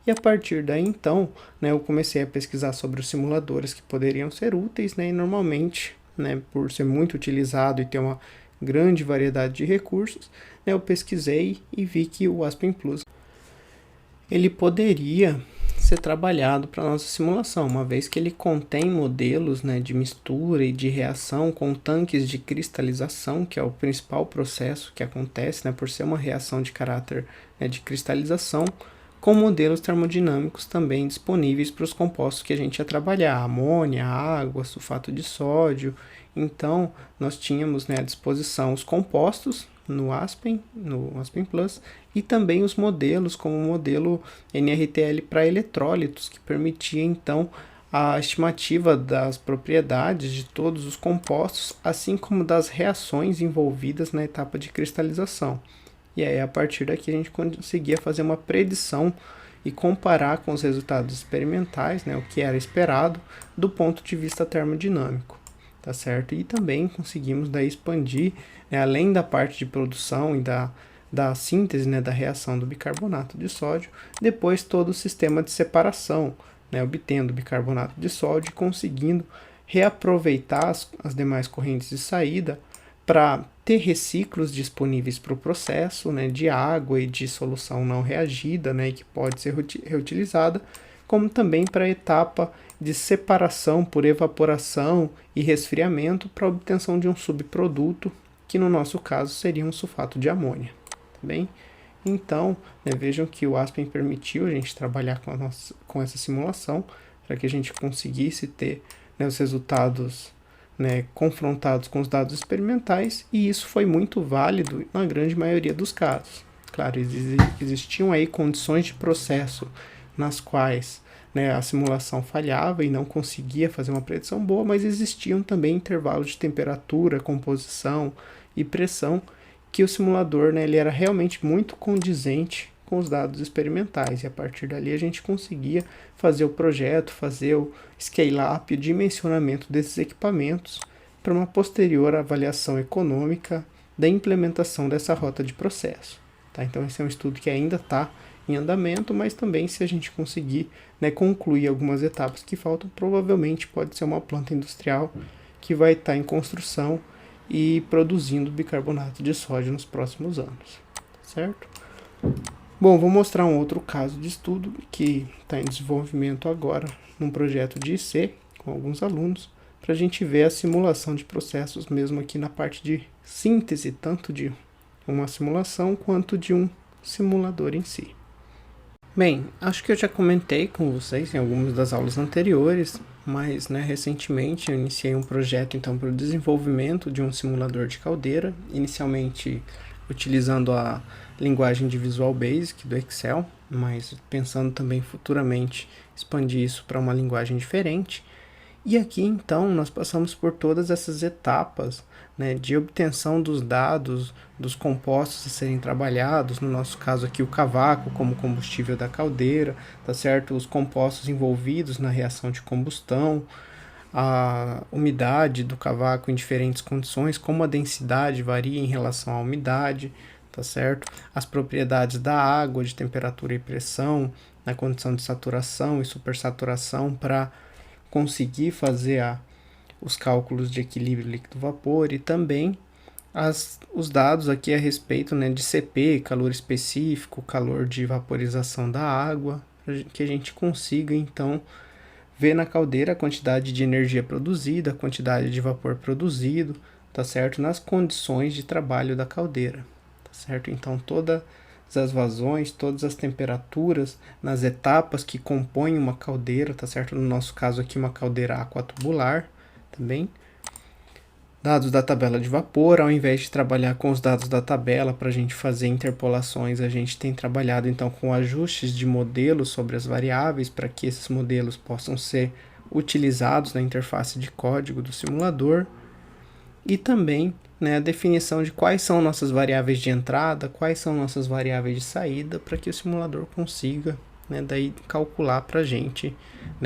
E a partir daí, então, né, eu comecei a pesquisar sobre os simuladores que poderiam ser úteis, né, e normalmente, né, por ser muito utilizado e ter uma grande variedade de recursos, né, eu pesquisei e vi que o Aspen Plus ele poderia ser trabalhado para a nossa simulação, uma vez que ele contém modelos, né, de mistura e de reação com tanques de cristalização, que é o principal processo que acontece, né, por ser uma reação de caráter, né, de cristalização, com modelos termodinâmicos também disponíveis para os compostos que a gente ia trabalhar, amônia, água, sulfato de sódio. Então, nós tínhamos, né, à disposição os compostos no Aspen Plus, e também os modelos, como o modelo NRTL para eletrólitos, que permitia, então, a estimativa das propriedades de todos os compostos, assim como das reações envolvidas na etapa de cristalização. E aí, a partir daqui, a gente conseguia fazer uma predição e comparar com os resultados experimentais, né, o que era esperado do ponto de vista termodinâmico, tá certo? E também conseguimos daí expandir, né, além da parte de produção e da síntese, né, da reação do bicarbonato de sódio, depois todo o sistema de separação, né, obtendo bicarbonato de sódio e conseguindo reaproveitar as demais correntes de saída para ter reciclos disponíveis para o processo, né, de água e de solução não reagida, né, que pode ser reutilizada, como também para a etapa de separação por evaporação e resfriamento para a obtenção de um subproduto, que no nosso caso seria um sulfato de amônia. Tá bem? Então, né, vejam que o Aspen permitiu a gente trabalhar com essa simulação para que a gente conseguisse ter, né, os resultados, né, confrontados com os dados experimentais, e isso foi muito válido na grande maioria dos casos. Claro, existiam aí condições de processo nas quais, né, a simulação falhava e não conseguia fazer uma predição boa, mas existiam também intervalos de temperatura, composição e pressão que o simulador, né, ele era realmente muito condizente com os dados experimentais, e a partir dali a gente conseguia fazer o projeto, fazer o scale-up, o dimensionamento desses equipamentos para uma posterior avaliação econômica da implementação dessa rota de processo. Tá? Então esse é um estudo que ainda está em andamento, mas também se a gente conseguir, né, concluir algumas etapas que faltam, provavelmente pode ser uma planta industrial que vai estar em construção e produzindo bicarbonato de sódio nos próximos anos, certo? Bom, vou mostrar um outro caso de estudo que está em desenvolvimento agora num projeto de IC com alguns alunos para a gente ver a simulação de processos mesmo aqui na parte de síntese, tanto de uma simulação quanto de um simulador em si. Bem, acho que eu já comentei com vocês em algumas das aulas anteriores, mas recentemente eu iniciei um projeto então para o desenvolvimento de um simulador de caldeira, inicialmente utilizando a linguagem de Visual Basic do Excel, mas pensando também futuramente expandir isso para uma linguagem diferente. E aqui então nós passamos por todas essas etapas de obtenção dos dados, dos compostos a serem trabalhados, no nosso caso aqui o cavaco como combustível da caldeira, tá certo? Os compostos envolvidos na reação de combustão, a umidade do cavaco em diferentes condições, como a densidade varia em relação à umidade, tá certo? As propriedades da água, de temperatura e pressão, na condição de saturação e supersaturação para conseguir fazer os cálculos de equilíbrio líquido-vapor e também os dados aqui a respeito de CP, calor específico, calor de vaporização da água, para que a gente consiga então ver na caldeira a quantidade de energia produzida, a quantidade de vapor produzido, tá certo? Nas condições de trabalho da caldeira, tá certo? Então todas as vazões, todas as temperaturas nas etapas que compõem uma caldeira, tá certo? No nosso caso aqui uma caldeira aquatubular também. Dados da tabela de vapor, ao invés de trabalhar com os dados da tabela para a gente fazer interpolações, a gente tem trabalhado então com ajustes de modelos sobre as variáveis para que esses modelos possam ser utilizados na interface de código do simulador. E também a definição de quais são nossas variáveis de entrada, quais são nossas variáveis de saída, para que o simulador consiga daí calcular para a gente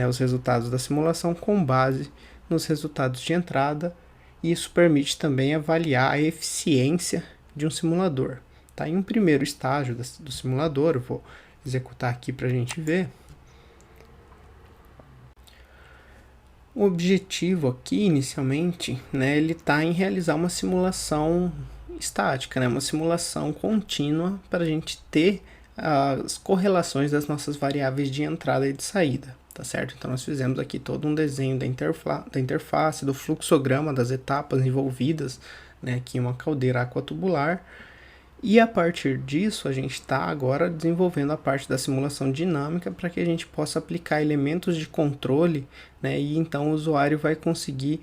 os resultados da simulação com base nos resultados de entrada. E isso permite também avaliar a eficiência de um simulador. Tá? Em um primeiro estágio do simulador, eu vou executar aqui para a gente ver. O objetivo aqui, inicialmente, ele está em realizar uma simulação estática, uma simulação contínua para a gente ter as correlações das nossas variáveis de entrada e de saída, tá certo? Então nós fizemos aqui todo um desenho da interface, do fluxograma das etapas envolvidas, aqui em uma caldeira aquatubular. E a partir disso, a gente está agora desenvolvendo a parte da simulação dinâmica para que a gente possa aplicar elementos de controle, e então o usuário vai conseguir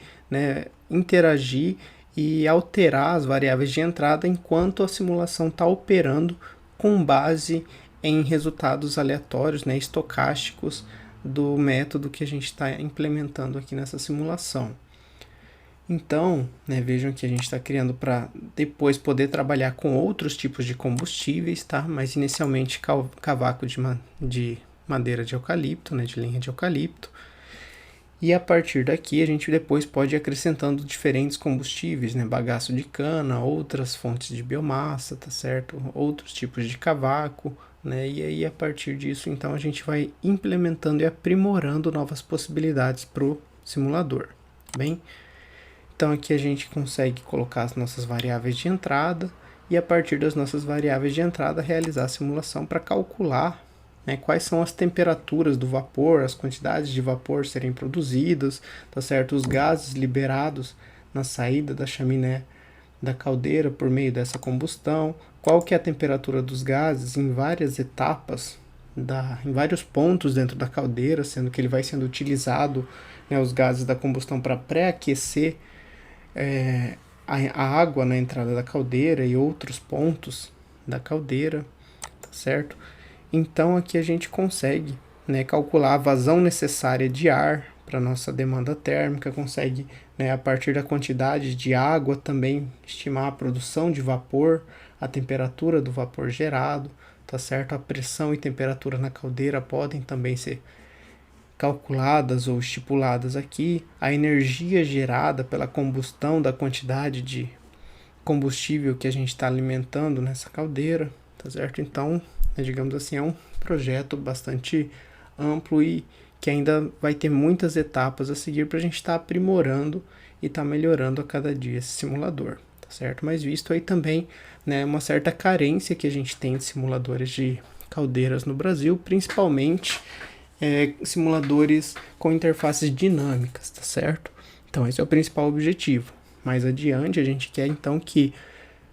interagir e alterar as variáveis de entrada enquanto a simulação está operando com base em resultados aleatórios, estocásticos do método que a gente está implementando aqui nessa simulação. Então, vejam que a gente está criando para depois poder trabalhar com outros tipos de combustíveis, tá? Mas inicialmente cavaco de madeira de eucalipto, de linha de eucalipto. E a partir daqui a gente depois pode ir acrescentando diferentes combustíveis, bagaço de cana, outras fontes de biomassa, tá certo? Outros tipos de cavaco, E aí a partir disso então a gente vai implementando e aprimorando novas possibilidades para o simulador, bem? Então aqui a gente consegue colocar as nossas variáveis de entrada e a partir das nossas variáveis de entrada realizar a simulação para calcular quais são as temperaturas do vapor, as quantidades de vapor serem produzidas, tá certo? Os gases liberados na saída da chaminé da caldeira por meio dessa combustão, qual que é a temperatura dos gases em várias etapas, em vários pontos dentro da caldeira, sendo que ele vai sendo utilizado, os gases da combustão para pré-aquecer a água na entrada da caldeira e outros pontos da caldeira, tá certo? Então aqui a gente consegue calcular a vazão necessária de ar para nossa demanda térmica, consegue a partir da quantidade de água também estimar a produção de vapor, a temperatura do vapor gerado, tá certo? A pressão e temperatura na caldeira podem também ser calculadas ou estipuladas aqui, a energia gerada pela combustão da quantidade de combustível que a gente está alimentando nessa caldeira, tá certo? Então, digamos assim, é um projeto bastante amplo e que ainda vai ter muitas etapas a seguir para a gente estar aprimorando e estar melhorando a cada dia esse simulador, tá certo? Mas visto aí também uma certa carência que a gente tem de simuladores de caldeiras no Brasil, principalmente simuladores com interfaces dinâmicas, tá certo? Então, esse é o principal objetivo. Mais adiante, a gente quer então que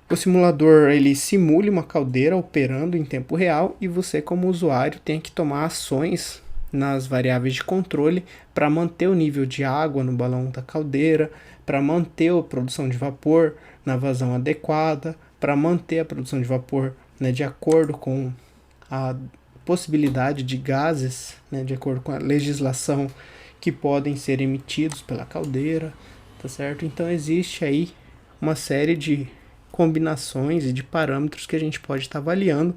o simulador ele simule uma caldeira operando em tempo real e você, como usuário, tem que tomar ações nas variáveis de controle para manter o nível de água no balão da caldeira, para manter a produção de vapor na vazão adequada, para manter a produção de vapor, né, de acordo com a possibilidade de gases, né, de acordo com a legislação que podem ser emitidos pela caldeira, tá certo? Então existe aí uma série de combinações e de parâmetros que a gente pode estar avaliando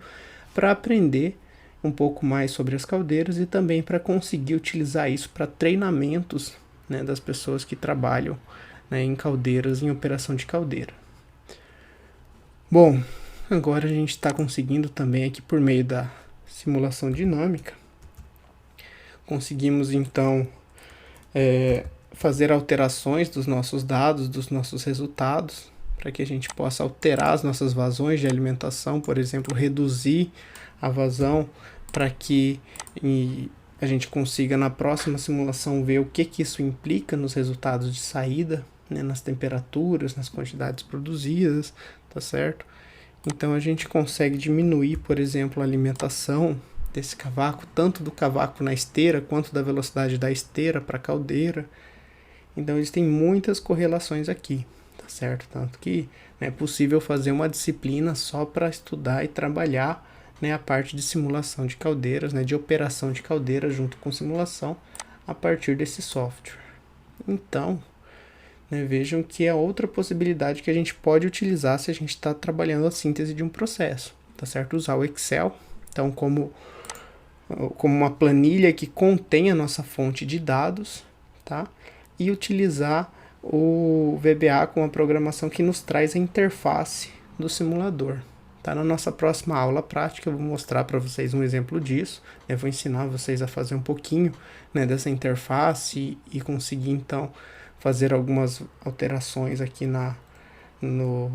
para aprender um pouco mais sobre as caldeiras e também para conseguir utilizar isso para treinamentos, né, das pessoas que trabalham, né, em caldeiras, em operação de caldeira. Bom, agora a gente está conseguindo também aqui por meio da simulação dinâmica, conseguimos então fazer alterações dos nossos dados, dos nossos resultados, para que a gente possa alterar as nossas vazões de alimentação, por exemplo, reduzir a vazão para que a gente consiga na próxima simulação ver o que isso implica nos resultados de saída, né, nas temperaturas, nas quantidades produzidas, tá certo? Então a gente consegue diminuir, por exemplo, a alimentação desse cavaco, tanto do cavaco na esteira quanto da velocidade da esteira para a caldeira. Então existem muitas correlações aqui, tá certo? Tanto que é possível fazer uma disciplina só para estudar e trabalhar, né, a parte de simulação de caldeiras, né, de operação de caldeira junto com simulação a partir desse software. Então, né, vejam que é outra possibilidade que a gente pode utilizar se a gente está trabalhando a síntese de um processo, tá certo? Usar o Excel, então como uma planilha que contém a nossa fonte de dados, tá? E utilizar o VBA com a programação que nos traz a interface do simulador. Tá? Na nossa próxima aula prática eu vou mostrar para vocês um exemplo disso, eu vou ensinar vocês a fazer um pouquinho, né, dessa interface e conseguir então fazer algumas alterações aqui no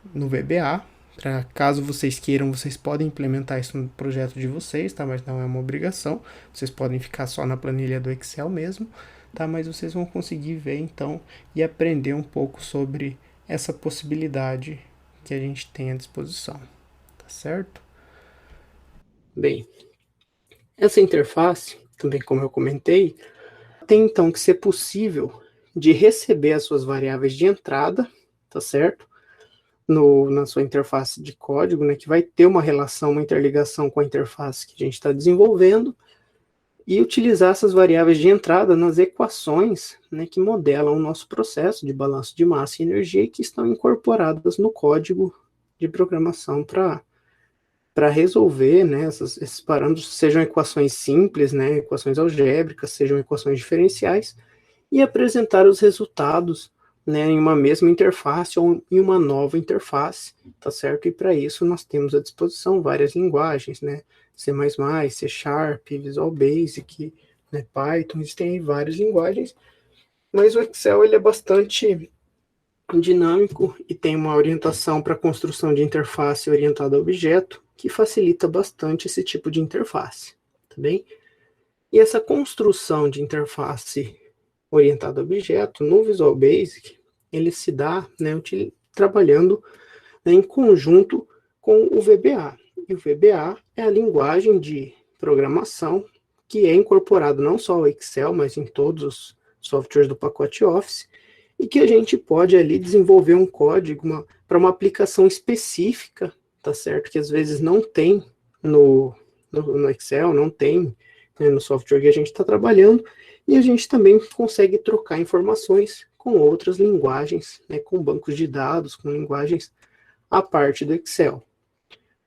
VBA. Pra, caso vocês queiram, vocês podem implementar isso no projeto de vocês, tá? Mas não é uma obrigação. Vocês podem ficar só na planilha do Excel mesmo, tá? Mas vocês vão conseguir ver então e aprender um pouco sobre essa possibilidade que a gente tem à disposição, tá certo? Bem, essa interface, também como eu comentei, tem então que ser possível de receber as suas variáveis de entrada, tá certo? Na sua interface de código, né, que vai ter uma relação, uma interligação com a interface que a gente está desenvolvendo, e utilizar essas variáveis de entrada nas equações, né, que modelam o nosso processo de balanço de massa e energia e que estão incorporadas no código de programação para resolver, né, esses parâmetros, sejam equações simples, né, equações algébricas, sejam equações diferenciais, e apresentar os resultados, né, em uma mesma interface ou em uma nova interface, tá certo? E para isso nós temos à disposição várias linguagens, né, C++, C Sharp, Visual Basic, né, Python, existem várias linguagens, mas o Excel ele é bastante dinâmico e tem uma orientação para construção de interface orientada a objeto, que facilita bastante esse tipo de interface, tá bem? E essa construção de interface orientada a objeto no Visual Basic, ele se dá, né, trabalhando, né, em conjunto com o VBA. E o VBA é a linguagem de programação que é incorporado não só ao Excel, mas em todos os softwares do pacote Office, e que a gente pode ali desenvolver um código para uma aplicação específica, tá certo? Que às vezes não tem no Excel, não tem, né, no software que a gente está trabalhando, e a gente também consegue trocar informações com outras linguagens, né, com bancos de dados, com linguagens à parte do Excel.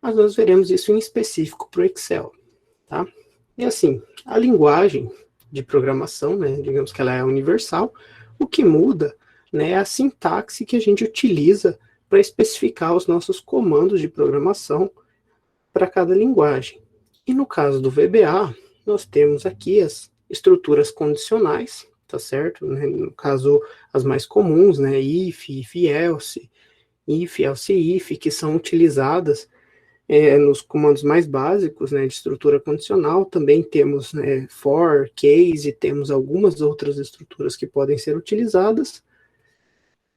Mas nós veremos isso em específico para o Excel, tá? E assim, a linguagem de programação, né, digamos que ela é universal, o que muda, né, é a sintaxe que a gente utiliza para especificar os nossos comandos de programação para cada linguagem. E no caso do VBA, nós temos aqui as estruturas condicionais, tá certo? No caso, as mais comuns, né, if else, if, else if, que são utilizadas nos comandos mais básicos, né, de estrutura condicional. Também temos, né, for, case, temos algumas outras estruturas que podem ser utilizadas.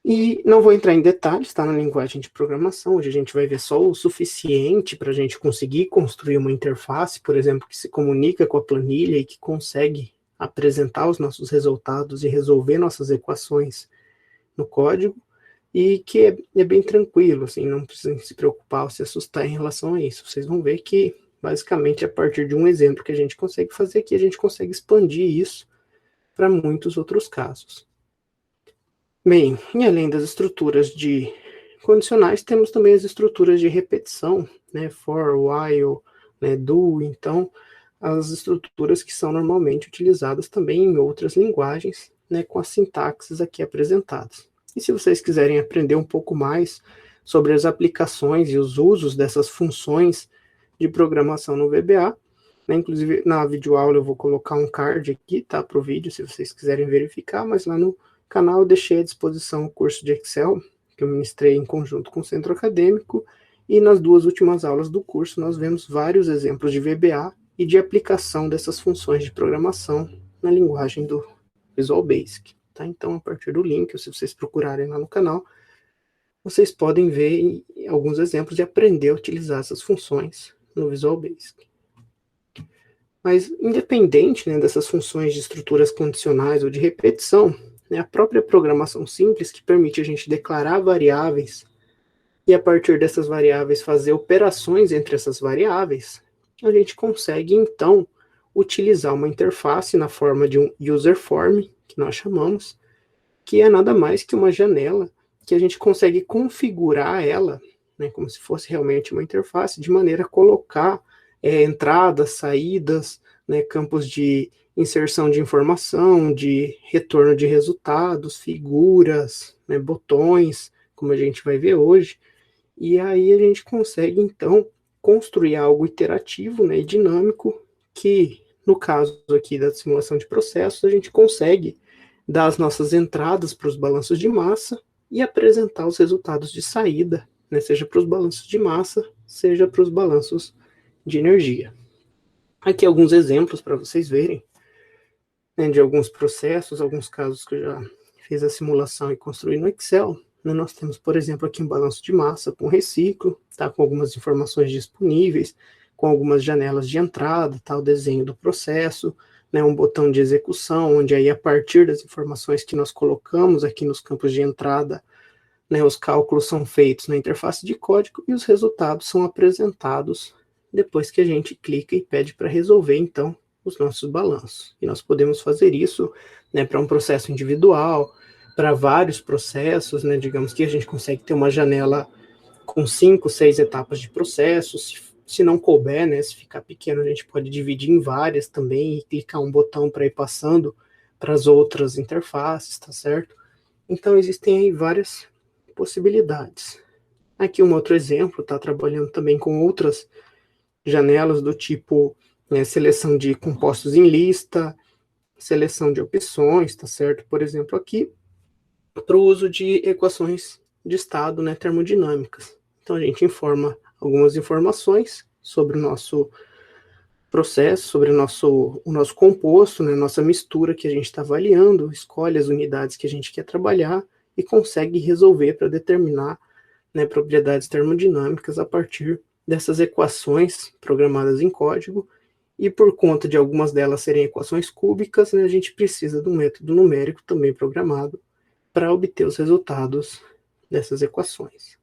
E não vou entrar em detalhes, tá, na linguagem de programação. Hoje a gente vai ver só o suficiente para a gente conseguir construir uma interface, por exemplo, que se comunica com a planilha e que consegue apresentar os nossos resultados e resolver nossas equações no código, e que é bem tranquilo, assim, não precisa se preocupar ou se assustar em relação a isso. Vocês vão ver que, basicamente, a partir de um exemplo que a gente consegue fazer aqui, a gente consegue expandir isso para muitos outros casos. Bem, e além das estruturas de condicionais, temos também as estruturas de repetição, né, for, while, né, do. Então, as estruturas que são normalmente utilizadas também em outras linguagens, né, com as sintaxes aqui apresentadas. E se vocês quiserem aprender um pouco mais sobre as aplicações e os usos dessas funções de programação no VBA, né, inclusive na videoaula eu vou colocar um card aqui, tá, para o vídeo, se vocês quiserem verificar, mas lá no canal eu deixei à disposição o curso de Excel, que eu ministrei em conjunto com o Centro Acadêmico, e nas 2 últimas aulas do curso nós vemos vários exemplos de VBA e de aplicação dessas funções de programação na linguagem do Visual Basic. Tá? Então, a partir do link, se vocês procurarem lá no canal, vocês podem ver alguns exemplos de aprender a utilizar essas funções no Visual Basic. Mas, independente, né, dessas funções de estruturas condicionais ou de repetição, né, a própria programação simples, que permite a gente declarar variáveis e, a partir dessas variáveis, fazer operações entre essas variáveis, a gente consegue, então, utilizar uma interface na forma de um user form, que nós chamamos, que é nada mais que uma janela que a gente consegue configurar ela, né, como se fosse realmente uma interface, de maneira a colocar entradas, saídas, né, campos de inserção de informação, de retorno de resultados, figuras, né, botões, como a gente vai ver hoje. E aí a gente consegue, então, construir algo iterativo, né, e dinâmico, que, no caso aqui da simulação de processos, a gente consegue dar as nossas entradas para os balanços de massa e apresentar os resultados de saída, né, seja para os balanços de massa, seja para os balanços de energia. Aqui alguns exemplos para vocês verem, né, de alguns processos, alguns casos que eu já fiz a simulação e construí no Excel. Nós temos, por exemplo, aqui um balanço de massa com reciclo, tá, com algumas informações disponíveis, com algumas janelas de entrada, tá, o desenho do processo, né, um botão de execução, onde aí a partir das informações que nós colocamos aqui nos campos de entrada, né, os cálculos são feitos na interface de código e os resultados são apresentados depois que a gente clica e pede para resolver, então, os nossos balanços. E nós podemos fazer isso, né, para um processo individual, para vários processos, né, digamos que a gente consegue ter uma janela com 5, 6 etapas de processo, se não couber, né, se ficar pequeno, a gente pode dividir em várias também e clicar um botão para ir passando para as outras interfaces, tá certo? Então, existem aí várias possibilidades. Aqui um outro exemplo, está trabalhando também com outras janelas do tipo, né, seleção de compostos em lista, seleção de opções, tá certo? Por exemplo, aqui, para o uso de equações de estado, né, termodinâmicas. Então, a gente informa algumas informações sobre o nosso processo, sobre o nosso composto, né, nossa mistura que a gente está avaliando, escolhe as unidades que a gente quer trabalhar e consegue resolver para determinar, né, propriedades termodinâmicas a partir dessas equações programadas em código. E por conta de algumas delas serem equações cúbicas, né, a gente precisa de um método numérico também programado para obter os resultados dessas equações.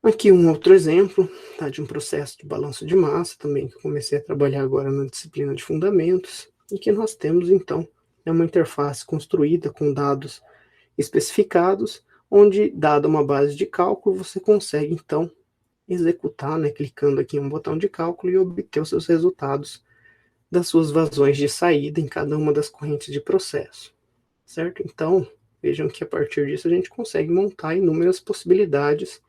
Aqui um outro exemplo, tá, de um processo de balanço de massa também, que eu comecei a trabalhar agora na disciplina de fundamentos, e que nós temos, então, uma interface construída com dados especificados, onde, dada uma base de cálculo, você consegue, então, executar, né, clicando aqui em um botão de cálculo e obter os seus resultados das suas vazões de saída em cada uma das correntes de processo, certo? Então, vejam que a partir disso a gente consegue montar inúmeras possibilidades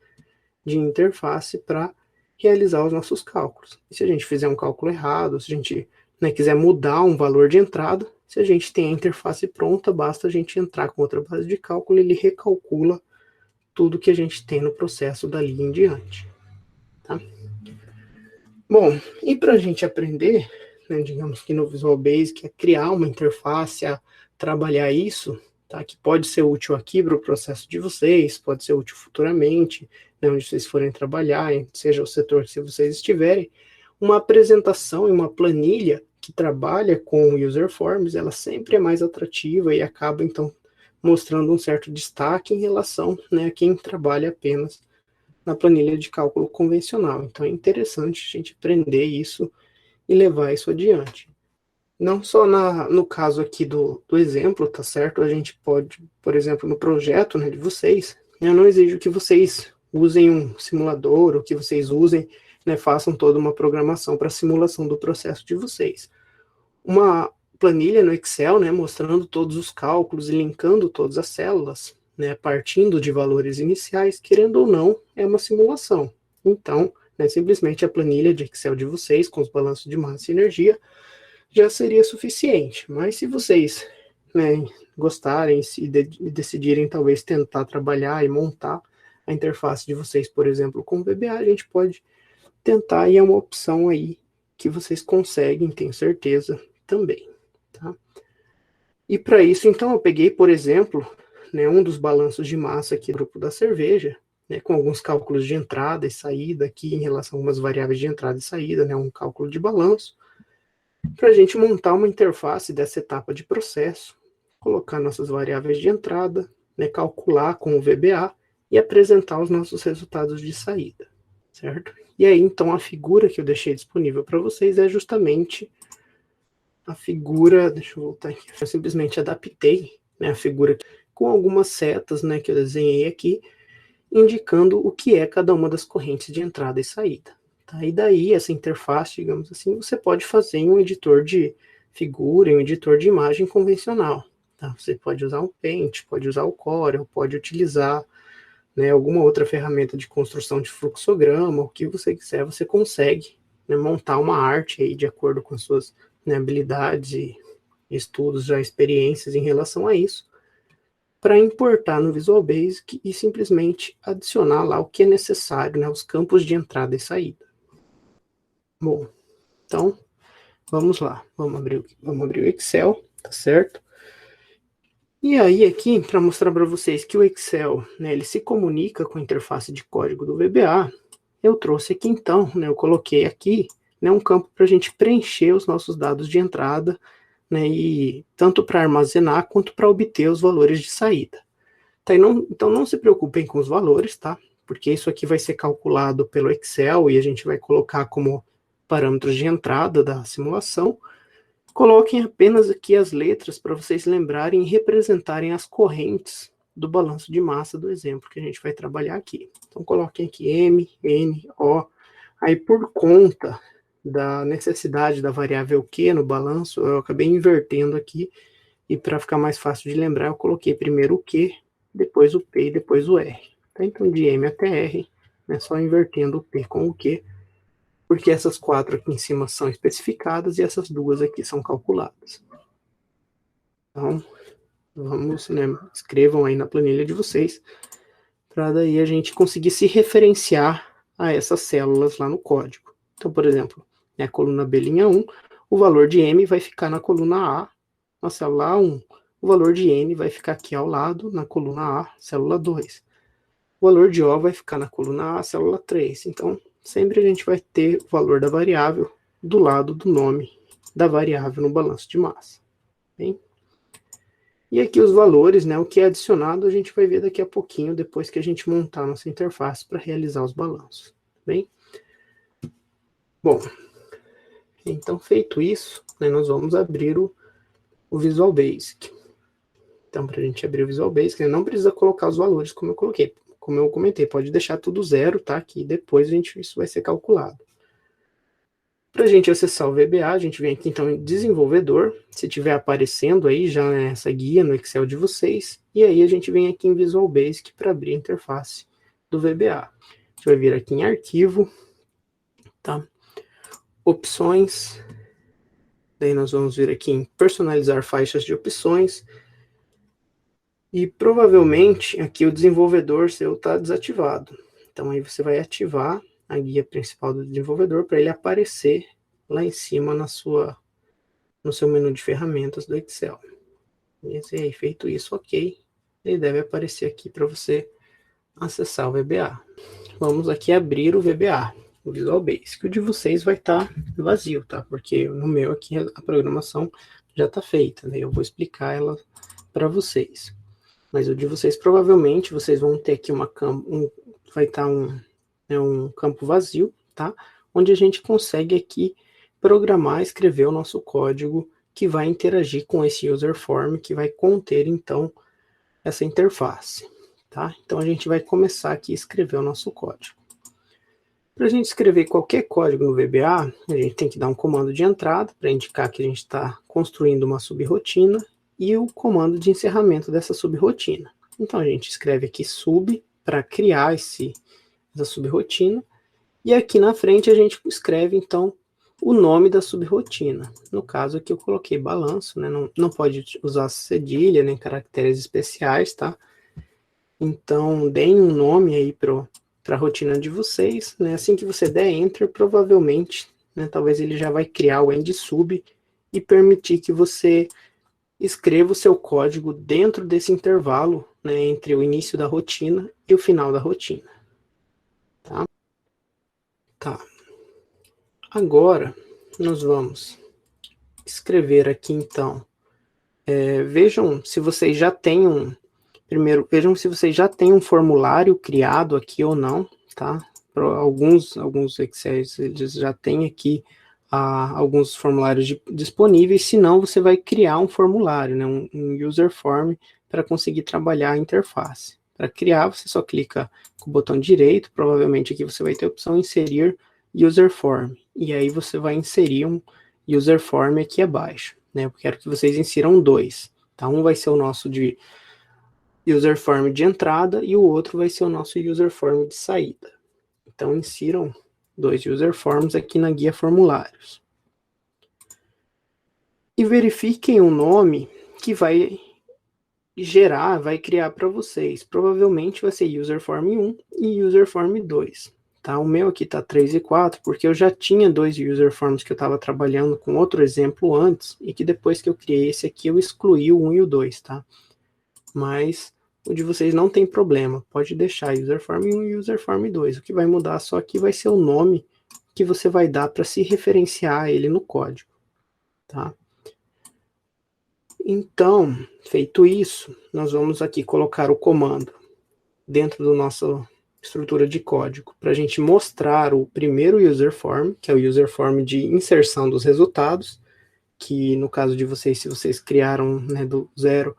de interface para realizar os nossos cálculos. E se a gente fizer um cálculo errado, se a gente, né, quiser mudar um valor de entrada, se a gente tem a interface pronta, basta a gente entrar com outra base de cálculo e ele recalcula tudo que a gente tem no processo dali em diante. tá? Bom, e para a gente aprender, né, digamos que no Visual Basic, a criar uma interface, a trabalhar isso, tá, que pode ser útil aqui para o processo de vocês, pode ser útil futuramente, né, onde vocês forem trabalhar, seja o setor que vocês estiverem, uma apresentação e uma planilha que trabalha com User Forms, ela sempre é mais atrativa e acaba, então, mostrando um certo destaque em relação, né, a quem trabalha apenas na planilha de cálculo convencional. Então, é interessante a gente aprender isso e levar isso adiante. Não só no caso aqui do exemplo, tá certo? A gente pode, por exemplo, no projeto, né, de vocês, eu não exijo que vocês usem um simulador, ou que vocês usem, né, façam toda uma programação para simulação do processo de vocês. Uma planilha no Excel, né, mostrando todos os cálculos e linkando todas as células, né, partindo de valores iniciais, querendo ou não, é uma simulação. Então, né, simplesmente a planilha de Excel de vocês, com os balanços de massa e energia, já seria suficiente. Mas se vocês, né, gostarem e decidirem talvez tentar trabalhar e montar a interface de vocês, por exemplo, com o VBA, a gente pode tentar, e é uma opção aí que vocês conseguem, tenho certeza, também. Tá? E para isso, então, eu peguei, por exemplo, né, um dos balanços de massa aqui do grupo da cerveja, né, com alguns cálculos de entrada e saída aqui em relação a algumas variáveis de entrada e saída, né, um cálculo de balanço, para a gente montar uma interface dessa etapa de processo, colocar nossas variáveis de entrada, né, calcular com o VBA e apresentar os nossos resultados de saída, certo? E aí, então, a figura que eu deixei disponível para vocês é justamente a figura, deixa eu voltar aqui, eu simplesmente adaptei, né, a figura com algumas setas, né, que eu desenhei aqui, indicando o que é cada uma das correntes de entrada e saída. Tá? E daí, essa interface, digamos assim, você pode fazer em um editor de figura, em um editor de imagem convencional. Tá? Você pode usar um Paint, pode usar o Corel, pode utilizar, né, alguma outra ferramenta de construção de fluxograma, o que você quiser, você consegue, né, montar uma arte aí de acordo com as suas, né, habilidades e estudos, já experiências em relação a isso, para importar no Visual Basic e simplesmente adicionar lá o que é necessário, né, os campos de entrada e saída. Bom, então, vamos lá. Vamos abrir o Excel, tá certo? E aí aqui, para mostrar para vocês que o Excel, né, ele se comunica com a interface de código do VBA, eu trouxe aqui então, né, eu coloquei aqui, né, um campo para a gente preencher os nossos dados de entrada, né, e tanto para armazenar quanto para obter os valores de saída. Tá, então não se preocupem com os valores, tá? Porque isso aqui vai ser calculado pelo Excel e a gente vai colocar como parâmetros de entrada da simulação. Coloquem apenas aqui as letras para vocês lembrarem e representarem as correntes do balanço de massa do exemplo que a gente vai trabalhar aqui. Então coloquem aqui M, N, O. Aí por conta da necessidade da variável Q no balanço, eu acabei invertendo aqui, e para ficar mais fácil de lembrar, eu coloquei primeiro o Q, depois o P e depois o R. Tá? Então de M até R, né, só invertendo o P com o Q, porque essas quatro aqui em cima são especificadas e essas duas aqui são calculadas. Então, vamos, né, escrevam aí na planilha de vocês, para daí a gente conseguir se referenciar a essas células lá no código. Então, por exemplo, a coluna B, linha 1, o valor de M vai ficar na coluna A, na célula A1. O valor de N vai ficar aqui ao lado, na coluna A, célula 2. O valor de O vai ficar na coluna A, célula 3. Então, sempre a gente vai ter o valor da variável do lado do nome da variável no balanço de massa. Bem? E aqui os valores, né, o que é adicionado, a gente vai ver daqui a pouquinho, depois que a gente montar nossa interface para realizar os balanços. Bem? Bom, então feito isso, né, nós vamos abrir o Visual Basic. Então, para a gente abrir o Visual Basic, né, não precisa colocar os valores como eu coloquei. Como eu comentei, pode deixar tudo zero, tá? Que depois isso vai ser calculado. Para a gente acessar o VBA, a gente vem aqui então em desenvolvedor, se estiver aparecendo aí já essa guia no Excel de vocês, e aí a gente vem aqui em Visual Basic para abrir a interface do VBA. A gente vai vir aqui em arquivo, tá? Opções, daí nós vamos vir aqui em personalizar faixas de opções, e provavelmente aqui o desenvolvedor seu está desativado. Então aí você vai ativar a guia principal do desenvolvedor para ele aparecer lá em cima no seu menu de ferramentas do Excel. E aí, feito isso, ok, ele deve aparecer aqui para você acessar o VBA. Vamos aqui abrir o VBA, o Visual Basic. O de vocês vai estar vazio, tá? Porque no meu aqui a programação já está feita, né? Eu vou explicar ela para vocês. Mas o de vocês, provavelmente, vocês vão ter aqui vai estar um campo vazio, tá? Onde a gente consegue aqui programar, escrever o nosso código que vai interagir com esse user form, que vai conter, então, essa interface, tá? Então, a gente vai começar aqui a escrever o nosso código. Para a gente escrever qualquer código no VBA, a gente tem que dar um comando de entrada para indicar que a gente está construindo uma subrotina e o comando de encerramento dessa subrotina. Então, a gente escreve aqui sub para criar essa subrotina e aqui na frente a gente escreve, então, o nome da subrotina. No caso aqui eu coloquei balanço, né? Não pode usar cedilha nem caracteres especiais, tá? Então, deem um nome aí para a rotina de vocês, né? Assim que você der Enter, provavelmente, né, talvez ele já vai criar o end sub e permitir que você escreva o seu código dentro desse intervalo, né, entre o início da rotina e o final da rotina. Tá. Agora, nós vamos escrever aqui, então, vejam se vocês já têm primeiro, vejam se vocês já têm um formulário criado aqui ou não, tá? Alguns Excels, eles já têm aqui alguns formulários disponíveis, se não, você vai criar um formulário, né? Um user form para conseguir trabalhar a interface. Para criar, você só clica com o botão direito, provavelmente aqui você vai ter a opção inserir user form, e aí você vai inserir um user form aqui abaixo, né? Eu quero que vocês insiram dois, tá? Um vai ser o nosso de user form de entrada e o outro vai ser o nosso user form de saída. Então, insiram dois user forms aqui na guia formulários. E verifiquem o nome que vai criar para vocês. Provavelmente vai ser user form 1 e user form 2. Tá? O meu aqui está 3 e 4, porque eu já tinha dois user forms que eu estava trabalhando com outro exemplo antes, e que depois que eu criei esse aqui, eu excluí o 1 e o 2, tá? Mas o de vocês não tem problema, pode deixar userform 1 e userform 2. O que vai mudar só aqui vai ser o nome que você vai dar para se referenciar a ele no código, tá? Então, feito isso, nós vamos aqui colocar o comando dentro da nossa estrutura de código para a gente mostrar o primeiro userform, que é o userform de inserção dos resultados, que no caso de vocês, se vocês criaram, né, do zero,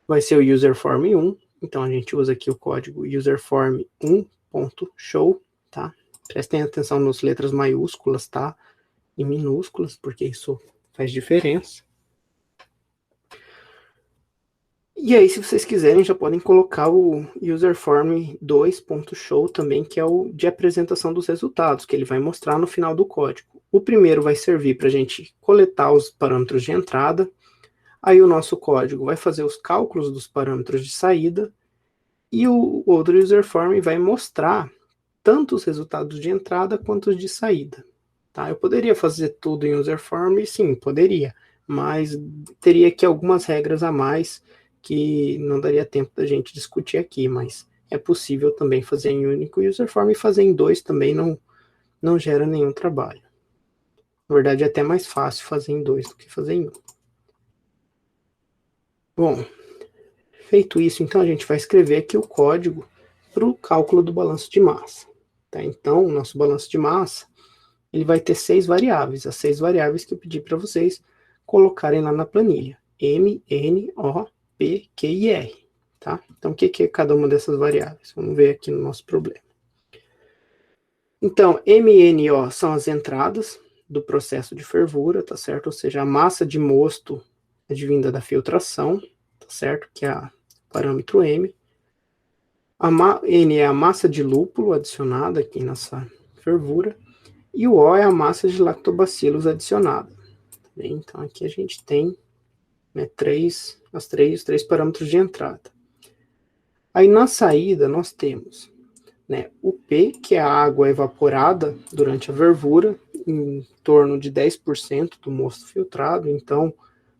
vai ser o userform 1. Então, a gente usa aqui o código userform1.show, tá? Prestem atenção nas letras maiúsculas, tá? E minúsculas, porque isso faz diferença. E aí, se vocês quiserem, já podem colocar o userform2.show também, que é o de apresentação dos resultados, que ele vai mostrar no final do código. O primeiro vai servir para a gente coletar os parâmetros de entrada. Aí o nosso código vai fazer os cálculos dos parâmetros de saída e o outro userform vai mostrar tanto os resultados de entrada quanto os de saída. Tá? Eu poderia fazer tudo em userform, sim, poderia, mas teria aqui algumas regras a mais que não daria tempo da gente discutir aqui, mas é possível também fazer em único userform e fazer em dois também não gera nenhum trabalho. Na verdade, é até mais fácil fazer em dois do que fazer em um. Bom, feito isso, então a gente vai escrever aqui o código para o cálculo do balanço de massa. Tá? Então, o nosso balanço de massa ele vai ter 6 variáveis, as 6 variáveis que eu pedi para vocês colocarem lá na planilha. M, N, O, P, Q e R. Tá? Então, o que é cada uma dessas variáveis? Vamos ver aqui no nosso problema. Então, M, N e O são as entradas do processo de fervura, tá certo? Ou seja, a massa de mosto advinda da filtração, tá certo? Que é o parâmetro M. N é a massa de lúpulo adicionada aqui nessa fervura. E o O é a massa de lactobacilos adicionada. Então, aqui a gente tem, né, os três parâmetros de entrada. Aí, na saída, nós temos né, o P, que é a água evaporada durante a fervura, em torno de 10% do mosto filtrado. Então,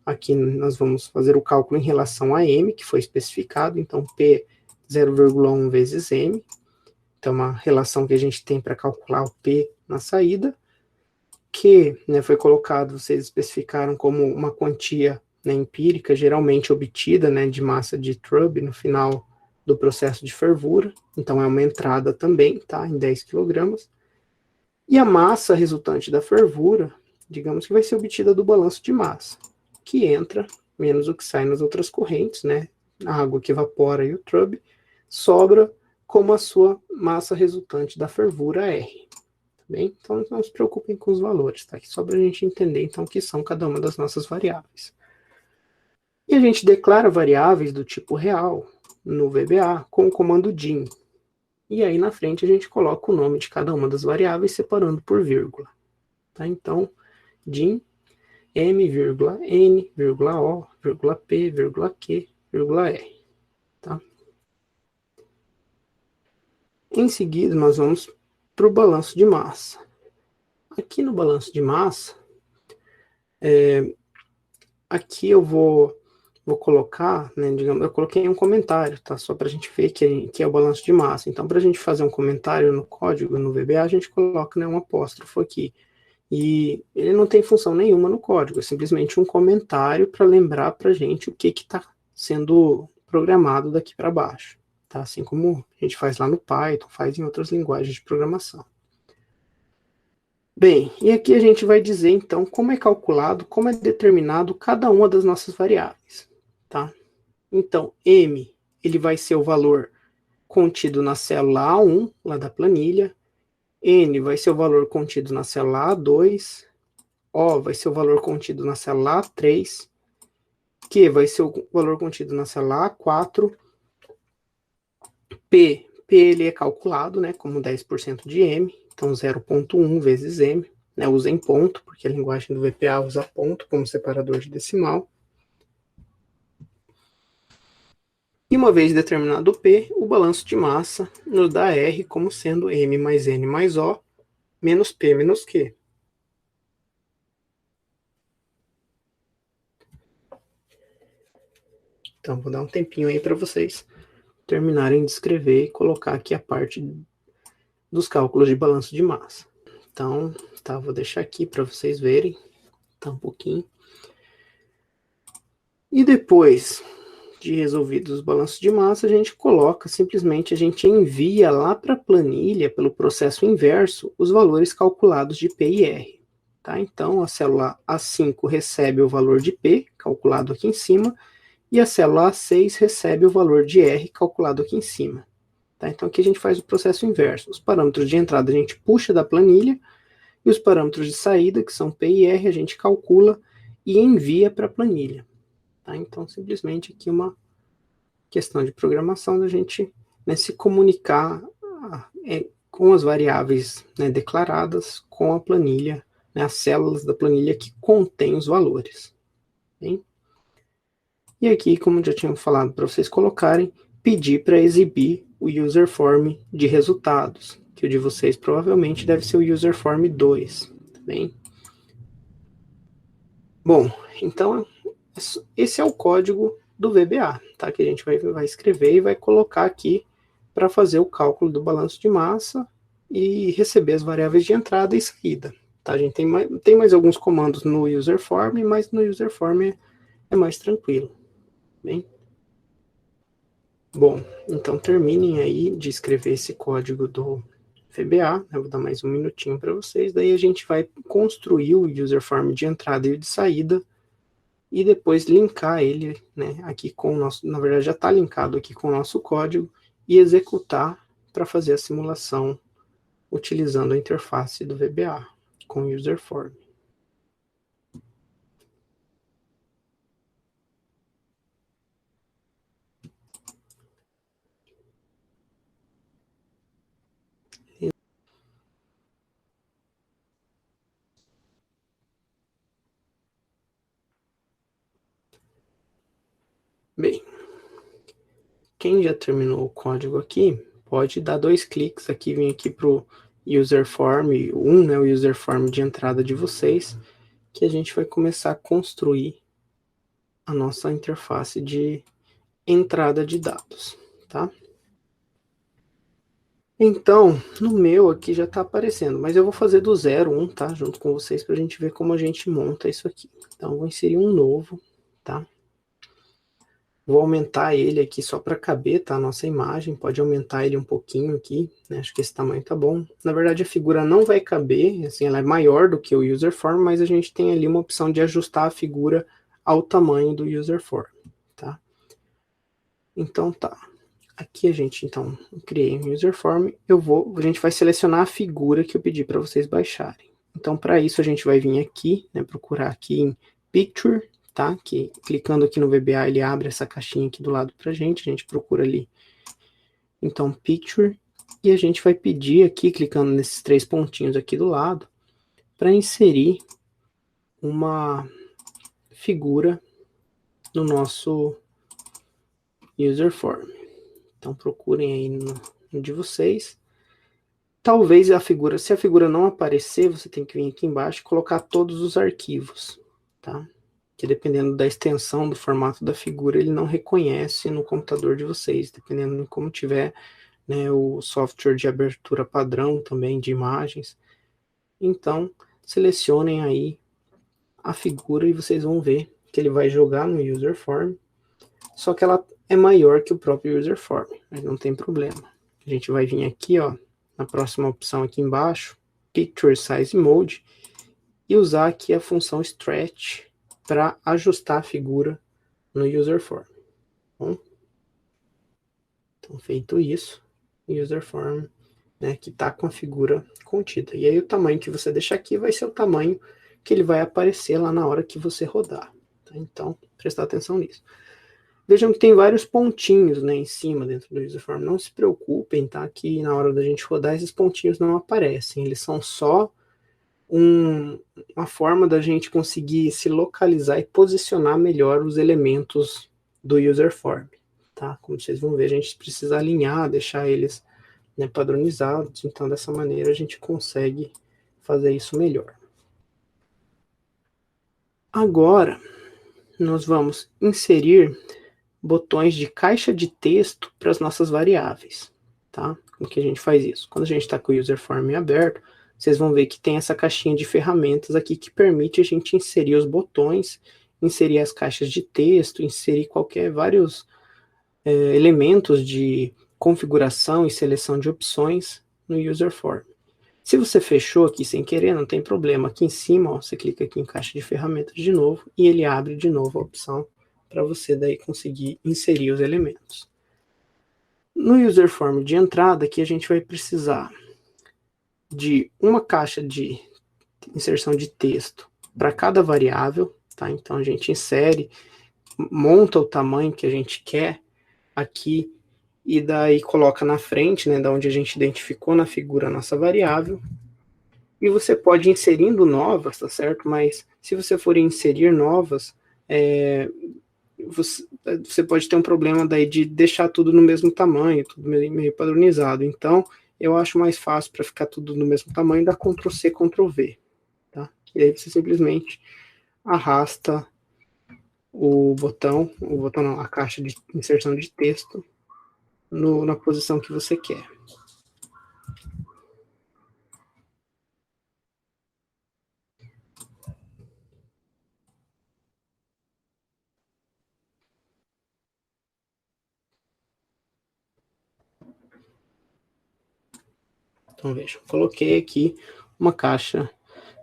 aqui nós vamos fazer o cálculo em relação a M, que foi especificado. Então, P 0,1 vezes M. Então, uma relação que a gente tem para calcular o P na saída. Q, né, foi colocado, vocês especificaram como uma quantia, né, empírica, geralmente obtida, né, de massa de Truby no final do processo de fervura. Então, é uma entrada também, tá, em 10 kg. E a massa resultante da fervura, digamos que vai ser obtida do balanço de massa, que entra menos o que sai nas outras correntes, né, a água que evapora e o Truby, sobra como a sua massa resultante da fervura R. Bem, então não se preocupem com os valores, tá? Só para a gente entender, então, o que são cada uma das nossas variáveis. E a gente declara variáveis do tipo real no VBA com o comando dim. E aí, na frente, a gente coloca o nome de cada uma das variáveis separando por vírgula. Tá? Então, dim, m, n, o, p, q, r. Tá? Em seguida, nós vamos para o balanço de massa. Aqui no balanço de massa, aqui eu vou colocar, né, digamos, eu coloquei um comentário, tá? Só para a gente ver que é o balanço de massa. Então, para a gente fazer um comentário no código, no VBA, a gente coloca, né, um apóstrofo aqui. E ele não tem função nenhuma no código, é simplesmente um comentário para lembrar para a gente o que está sendo programado daqui para baixo. Tá? Assim como a gente faz lá no Python, faz em outras linguagens de programação. Bem, e aqui a gente vai dizer, então, como é calculado, como é determinado cada uma das nossas variáveis. Tá? Então, M, ele vai ser o valor contido na célula A1, lá da planilha. N vai ser o valor contido na célula A2. O vai ser o valor contido na célula A3. Q vai ser o valor contido na célula A4. P ele é calculado, né, como 10% de M. Então, 0,1 vezes M. Né, usa em ponto, porque a linguagem do VPA usa ponto como separador de decimal. E uma vez determinado P, o balanço de massa nos dá R como sendo M mais N mais O, menos P menos Q. Então, vou dar um tempinho aí para vocês terminarem de escrever e colocar aqui a parte dos cálculos de balanço de massa. Então, tá, vou deixar aqui para vocês verem, tá um pouquinho. E depois de resolvidos os balanços de massa, a gente coloca, simplesmente a gente envia lá para a planilha, pelo processo inverso, os valores calculados de P e R. Tá? Então, a célula A5 recebe o valor de P, calculado aqui em cima, e a célula A6 recebe o valor de R, calculado aqui em cima. Tá? Então, aqui a gente faz o processo inverso. Os parâmetros de entrada a gente puxa da planilha, e os parâmetros de saída, que são P e R, a gente calcula e envia para a planilha. Tá? Então, simplesmente aqui uma questão de programação da gente, né, se comunicar com as variáveis, né, declaradas com a planilha, né, as células da planilha que contém os valores. Bem? E aqui, como já tinha falado para vocês colocarem, pedir para exibir o user form de resultados, que o de vocês provavelmente deve ser o user form 2. Tá bem? Bom, então esse é o código do VBA, tá? Que a gente vai escrever e vai colocar aqui para fazer o cálculo do balanço de massa e receber as variáveis de entrada e saída. Tá? A gente tem mais alguns comandos no user form, mas no user form é mais tranquilo. Bem? Bom, então terminem aí de escrever esse código do VBA. Eu vou dar mais um minutinho para vocês. Daí a gente vai construir o user form de entrada e de saída e depois linkar ele, né, aqui com o nosso, na verdade já está linkado aqui com o nosso código, e executar para fazer a simulação utilizando a interface do VBA com o user form. Bem, quem já terminou o código aqui, pode dar 2 cliques aqui, vir aqui para o user form 1, né, o user form de entrada de vocês, que a gente vai começar a construir a nossa interface de entrada de dados, tá? Então, no meu aqui já está aparecendo, mas eu vou fazer do 0, 1, tá? Junto com vocês para a gente ver como a gente monta isso aqui. Então, eu vou inserir um novo, tá? Vou aumentar ele aqui só para caber, tá? A nossa imagem, pode aumentar ele um pouquinho aqui, né? Acho que esse tamanho tá bom. Na verdade, a figura não vai caber, assim, ela é maior do que o user form, mas a gente tem ali uma opção de ajustar a figura ao tamanho do user form, tá? Então, tá. Aqui a gente, então, criei um user form, a gente vai selecionar a figura que eu pedi para vocês baixarem. Então, para isso, a gente vai vir aqui, né, procurar aqui em Picture, tá? Que, clicando aqui no VBA, ele abre essa caixinha aqui do lado pra gente, a gente procura ali, então, Picture, e a gente vai pedir aqui, clicando nesses 3 pontinhos aqui do lado, para inserir uma figura no nosso user form. Então, procurem aí no de vocês. Talvez a figura, se a figura não aparecer, você tem que vir aqui embaixo e colocar todos os arquivos, tá? Que dependendo da extensão, do formato da figura, ele não reconhece no computador de vocês, dependendo de como tiver, né, o software de abertura padrão também de imagens. Então, selecionem aí a figura e vocês vão ver que ele vai jogar no user form, só que ela é maior que o próprio user form, mas não tem problema. A gente vai vir aqui, ó, na próxima opção aqui embaixo, Picture Size Mode, e usar aqui a função Stretch para ajustar a figura no user form. Bom, então, feito isso, user form, né, que está com a figura contida. E aí o tamanho que você deixar aqui vai ser o tamanho que ele vai aparecer lá na hora que você rodar. Tá? Então, prestar atenção nisso. Vejam que tem vários pontinhos, né, em cima dentro do user form. Não se preocupem, tá? Que na hora da gente rodar, esses pontinhos não aparecem. Eles são só uma forma da gente conseguir se localizar e posicionar melhor os elementos do user form, tá? Como vocês vão ver, a gente precisa alinhar, deixar eles, né, padronizados. Então, dessa maneira, a gente consegue fazer isso melhor. Agora, nós vamos inserir botões de caixa de texto para as nossas variáveis, tá? Como que a gente faz isso? Quando a gente está com o user form aberto, vocês vão ver que tem essa caixinha de ferramentas aqui que permite a gente inserir os botões, inserir as caixas de texto, inserir vários elementos de configuração e seleção de opções no user form. Se você fechou aqui sem querer, não tem problema. Aqui em cima, ó, você clica aqui em caixa de ferramentas de novo e ele abre de novo a opção para você daí conseguir inserir os elementos. No user form de entrada, aqui a gente vai precisar de uma caixa de inserção de texto para cada variável, tá? Então a gente insere, monta o tamanho que a gente quer aqui e daí coloca na frente, né, da onde a gente identificou na figura a nossa variável. E você pode ir inserindo novas, tá certo? Mas se você for inserir novas, você pode ter um problema daí de deixar tudo no mesmo tamanho, tudo meio padronizado. Então, eu acho mais fácil para ficar tudo no mesmo tamanho, dar Ctrl+C, Ctrl+V, tá? E aí você simplesmente arrasta o botão não, a caixa de inserção de texto na posição que você quer. Então, veja, coloquei aqui uma caixa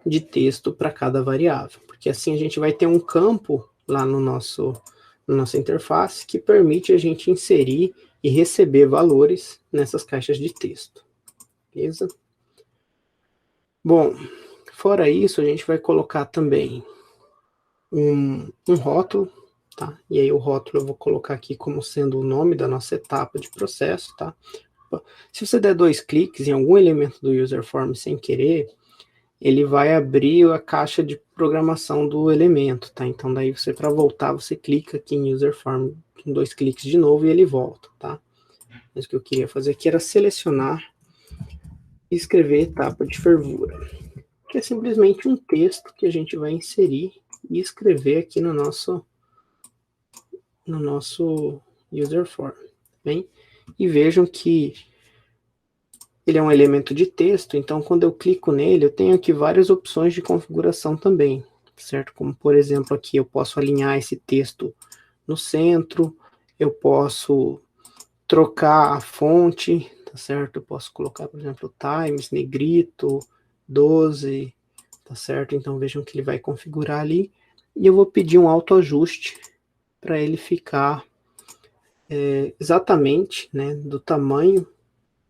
de texto para cada variável, porque assim a gente vai ter um campo lá na nossa interface que permite a gente inserir e receber valores nessas caixas de texto, beleza? Bom, fora isso, a gente vai colocar também um rótulo, tá? E aí o rótulo eu vou colocar aqui como sendo o nome da nossa etapa de processo, tá? Se você der 2 cliques em algum elemento do user form sem querer, ele vai abrir a caixa de programação do elemento, tá? Então daí você, para voltar, você clica aqui em user form com 2 cliques de novo e ele volta, tá? Mas o que eu queria fazer aqui era selecionar e escrever etapa de fervura, que é simplesmente um texto que a gente vai inserir e escrever aqui no nosso user form, bem? E vejam que ele é um elemento de texto, então quando eu clico nele, eu tenho aqui várias opções de configuração também, certo? Como, por exemplo, aqui eu posso alinhar esse texto no centro, eu posso trocar a fonte, tá certo? Eu posso colocar, por exemplo, Times, negrito, 12, tá certo? Então vejam que ele vai configurar ali, e eu vou pedir um autoajuste para ele ficar exatamente, né, do tamanho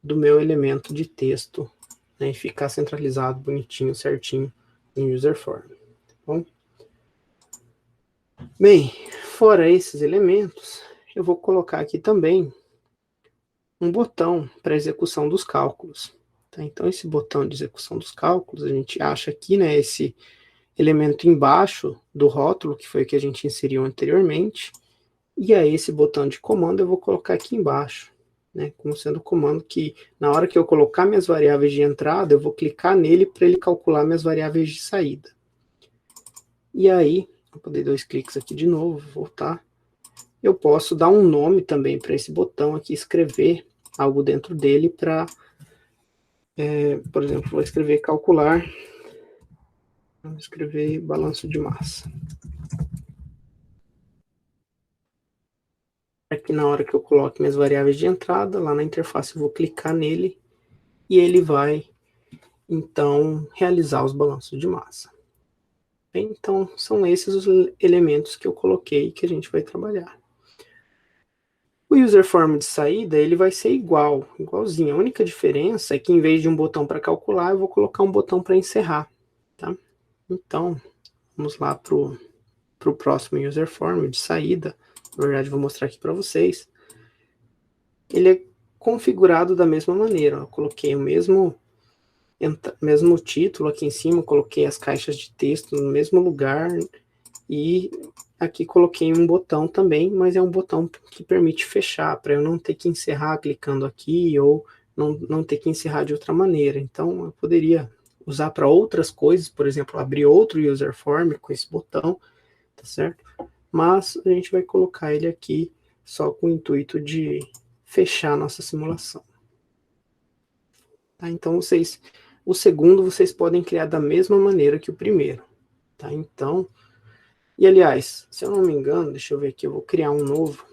do meu elemento de texto, né, e ficar centralizado, bonitinho, certinho no user form. Tá bom? Bem, fora esses elementos, eu vou colocar aqui também um botão para execução dos cálculos. Tá? Então, esse botão de execução dos cálculos, a gente acha aqui, né, esse elemento embaixo do rótulo, que foi o que a gente inseriu anteriormente, e aí esse botão de comando eu vou colocar aqui embaixo, né, como sendo o comando que, na hora que eu colocar minhas variáveis de entrada, eu vou clicar nele para ele calcular minhas variáveis de saída. E aí, eu dei 2 cliques aqui de novo, voltar, eu posso dar um nome também para esse botão aqui, escrever algo dentro dele para, por exemplo, vou escrever calcular, vou escrever balanço de massa. Aqui na hora que eu coloco minhas variáveis de entrada, lá na interface eu vou clicar nele e ele vai, então, realizar os balanços de massa. Bem, então, são esses os elementos que eu coloquei que a gente vai trabalhar. O user form de saída, ele vai ser igualzinho. A única diferença é que em vez de um botão para calcular, eu vou colocar um botão para encerrar. Tá? Então, vamos lá para o próximo user form de saída. Na verdade, vou mostrar aqui para vocês. Ele é configurado da mesma maneira. Eu coloquei o mesmo título aqui em cima, coloquei as caixas de texto no mesmo lugar e aqui coloquei um botão também, mas é um botão que permite fechar, para eu não ter que encerrar clicando aqui ou não ter que encerrar de outra maneira. Então eu poderia usar para outras coisas, por exemplo, abrir outro user form com esse botão, tá certo? Mas a gente vai colocar ele aqui só com o intuito de fechar a nossa simulação. Tá? Então o segundo vocês podem criar da mesma maneira que o primeiro. Tá? Então, e aliás, se eu não me engano, deixa eu ver aqui, eu vou criar um novo.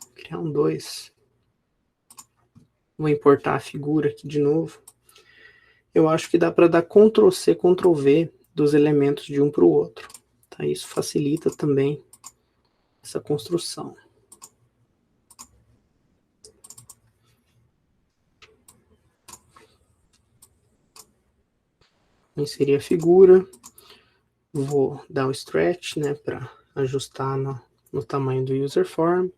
Vou criar um 2. Vou importar a figura aqui de novo. Eu acho que dá para dar Ctrl C, Ctrl V dos elementos de um para o outro. Tá? Isso facilita também essa construção. Vou inserir a figura. Vou dar o stretch, né, para ajustar no tamanho do user form.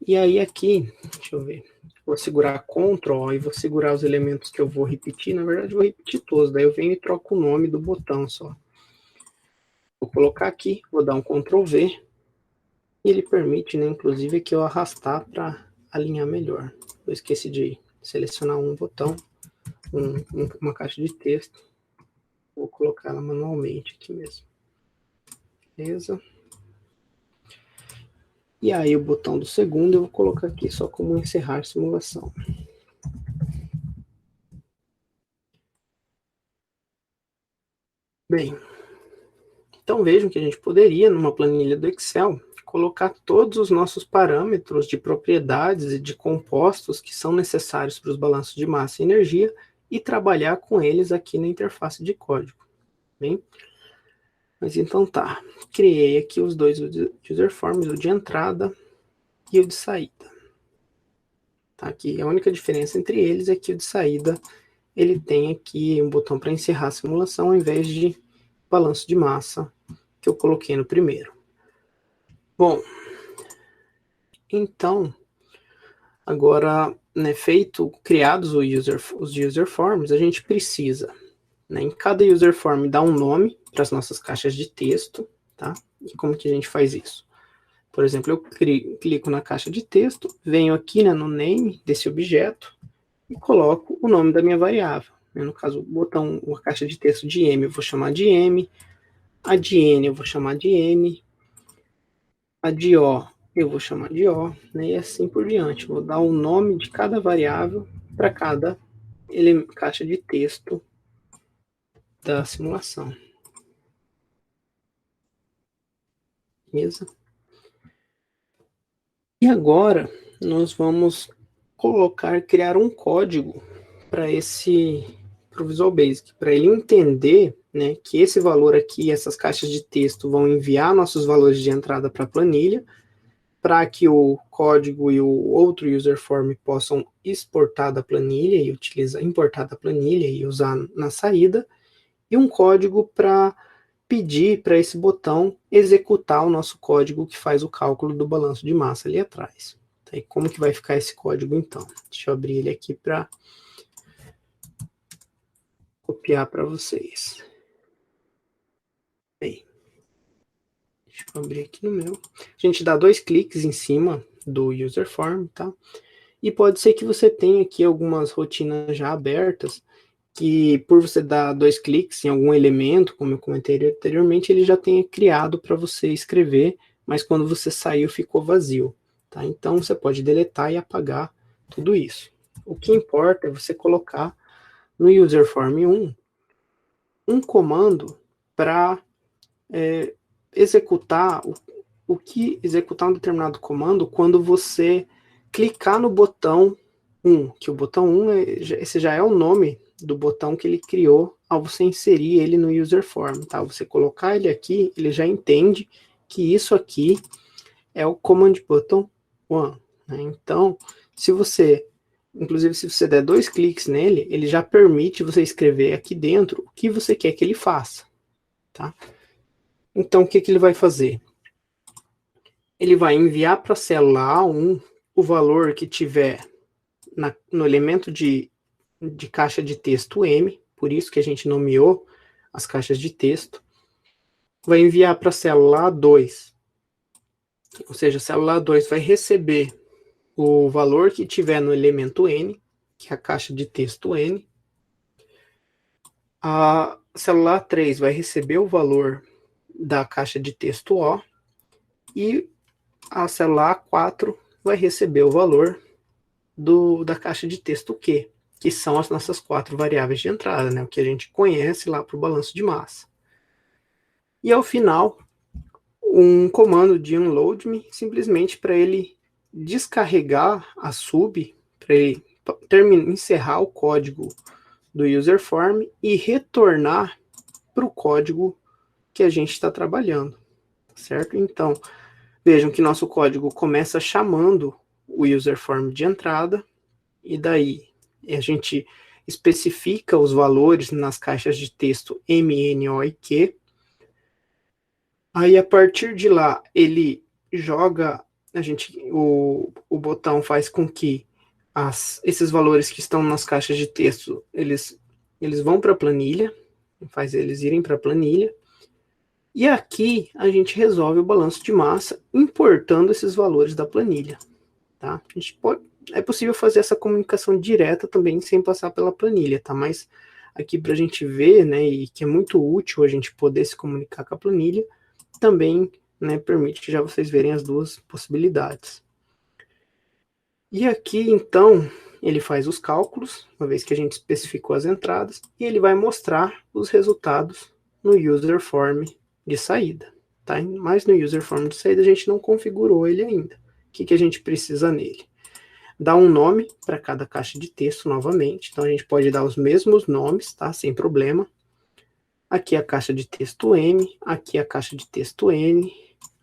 E aí aqui, deixa eu ver, vou segurar Ctrl e vou segurar os elementos que eu vou repetir. Na verdade, eu vou repetir todos, daí eu venho e troco o nome do botão só. Vou colocar aqui, vou dar um Ctrl V, e ele permite, né, inclusive, que eu arrastar para alinhar melhor. Eu esqueci de selecionar um botão, uma caixa de texto. Vou colocar ela manualmente aqui mesmo. Beleza? E aí o botão do segundo eu vou colocar aqui só como encerrar simulação. Bem, então vejam que a gente poderia, numa planilha do Excel, colocar todos os nossos parâmetros de propriedades e de compostos que são necessários para os balanços de massa e energia e trabalhar com eles aqui na interface de código. Bem, mas então tá, criei aqui os dois user forms, o de entrada e o de saída. Tá, aqui a única diferença entre eles é que o de saída ele tem aqui um botão para encerrar a simulação ao invés de balanço de massa que eu coloquei no primeiro. Bom, então, agora, né, criados os user forms, a gente precisa, né, em cada user form, dar um nome para as nossas caixas de texto, tá? E como que a gente faz isso? Por exemplo, eu clico na caixa de texto, venho aqui, né, no name desse objeto e coloco o nome da minha variável. No caso, o botão, a caixa de texto de M eu vou chamar de M, a de N eu vou chamar de N, a de O eu vou chamar de O, né, e assim por diante. Vou dar o nome de cada variável para cada caixa de texto da simulação. Beleza? E agora nós vamos criar um código para o Visual Basic, para ele entender, né, que esse valor aqui, essas caixas de texto vão enviar nossos valores de entrada para a planilha, para que o código e o outro user form possam exportar da planilha e importar da planilha e usar na saída, e um código para pedir para esse botão executar o nosso código que faz o cálculo do balanço de massa ali atrás. E como que vai ficar esse código então? Deixa eu abrir ele aqui para copiar para vocês. Aí. Deixa eu abrir aqui no meu. A gente dá 2 cliques em cima do user form, tá? E pode ser que você tenha aqui algumas rotinas já abertas, que por você dar 2 cliques em algum elemento, como eu comentei anteriormente, ele já tenha criado para você escrever, mas quando você saiu ficou vazio, tá? Então você pode deletar e apagar tudo isso. O que importa é você colocar no user form 1 um comando para executar executar um determinado comando quando você clicar no botão 1, que o botão 1 esse já é o nome do botão que ele criou ao você inserir ele no user form, tá? Você colocar ele aqui, ele já entende que isso aqui é o command button 1, né? Então, inclusive se você der 2 cliques nele, ele já permite você escrever aqui dentro o que você quer que ele faça, tá? Então, o que ele vai fazer? Ele vai enviar para a célula A1 o valor que tiver no elemento de caixa de texto M, por isso que a gente nomeou as caixas de texto. Vai enviar para a célula A2, ou seja, a célula A2 vai receber o valor que tiver no elemento N, que é a caixa de texto N. A célula A3 vai receber o valor da caixa de texto O, e a célula A4 vai receber o valor da caixa de texto Q, que são as nossas 4 variáveis de entrada, né, o que a gente conhece lá para o balanço de massa. E ao final, um comando de unload-me, simplesmente para ele descarregar a sub, para ele encerrar o código do user form e retornar para o código que a gente está trabalhando, certo? Então, vejam que nosso código começa chamando o user form de entrada, e daí a gente especifica os valores nas caixas de texto M, N, O e Q. Aí, a partir de lá, ele joga, o botão faz com que esses valores que estão nas caixas de texto, eles vão para a planilha, faz eles irem para a planilha, e aqui a gente resolve o balanço de massa importando esses valores da planilha, tá? É possível fazer essa comunicação direta também sem passar pela planilha, tá? Mas aqui para a gente ver, né, e que é muito útil a gente poder se comunicar com a planilha, também, né, permite que já vocês verem as duas possibilidades. E aqui, então, ele faz os cálculos, uma vez que a gente especificou as entradas, e ele vai mostrar os resultados no user form de saída, tá? Mas no user form de saída a gente não configurou ele ainda. O que a gente precisa nele? Dar um nome para cada caixa de texto novamente, então a gente pode dar os mesmos nomes, tá? Sem problema. Aqui a caixa de texto M, aqui a caixa de texto N,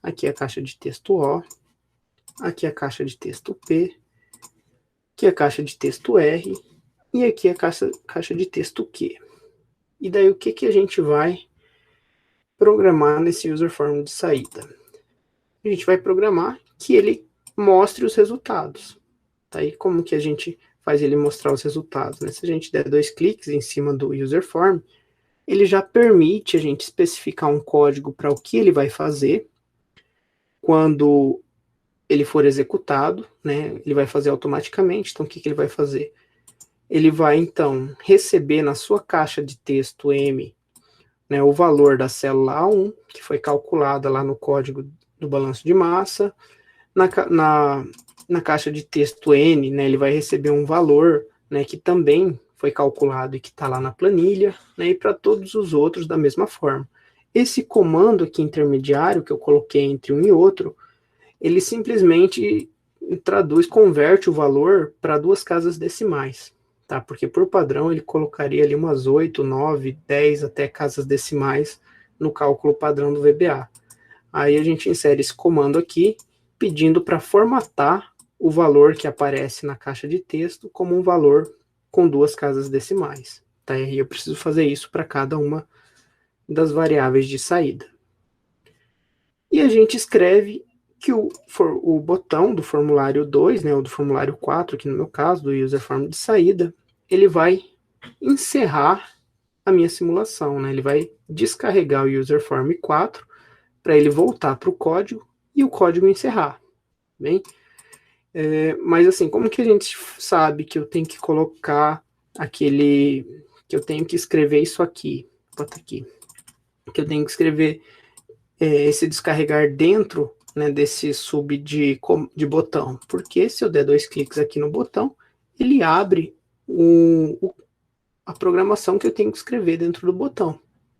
aqui a caixa de texto O, aqui a caixa de texto P, aqui a caixa de texto R, e aqui a caixa de texto Q. E daí o que a gente vai programar nesse user form de saída? A gente vai programar que ele mostre os resultados. Tá? E como que a gente faz ele mostrar os resultados? Né? Se a gente der 2 cliques em cima do user form, ele já permite a gente especificar um código para o que ele vai fazer quando ele for executado, né, ele vai fazer automaticamente. Então, o que ele vai fazer? Ele vai, então, receber na sua caixa de texto M, né, o valor da célula A1, que foi calculada lá no código do balanço de massa. Na caixa de texto N, né, ele vai receber um valor, né, que também foi calculado e que está lá na planilha, né, e para todos os outros da mesma forma. Esse comando aqui intermediário que eu coloquei entre um e outro, ele simplesmente converte o valor para duas casas decimais, tá? Porque por padrão ele colocaria ali umas 8, 9, 10 até casas decimais no cálculo padrão do VBA. Aí a gente insere esse comando aqui, pedindo para formatar o valor que aparece na caixa de texto como um valor com duas casas decimais, tá? E eu preciso fazer isso para cada uma das variáveis de saída. E a gente escreve que o botão do formulário 2, né, ou do formulário 4, aqui no meu caso, do user form de saída, ele vai encerrar a minha simulação, né? Ele vai descarregar o user form 4 para ele voltar para o código e o código encerrar, bem? Mas assim, como que a gente sabe que eu tenho que colocar que eu tenho que escrever isso aqui, bota aqui, que eu tenho que escrever esse descarregar dentro, né, desse sub de botão, porque se eu der 2 cliques aqui no botão, ele abre a programação que eu tenho que escrever dentro do botão,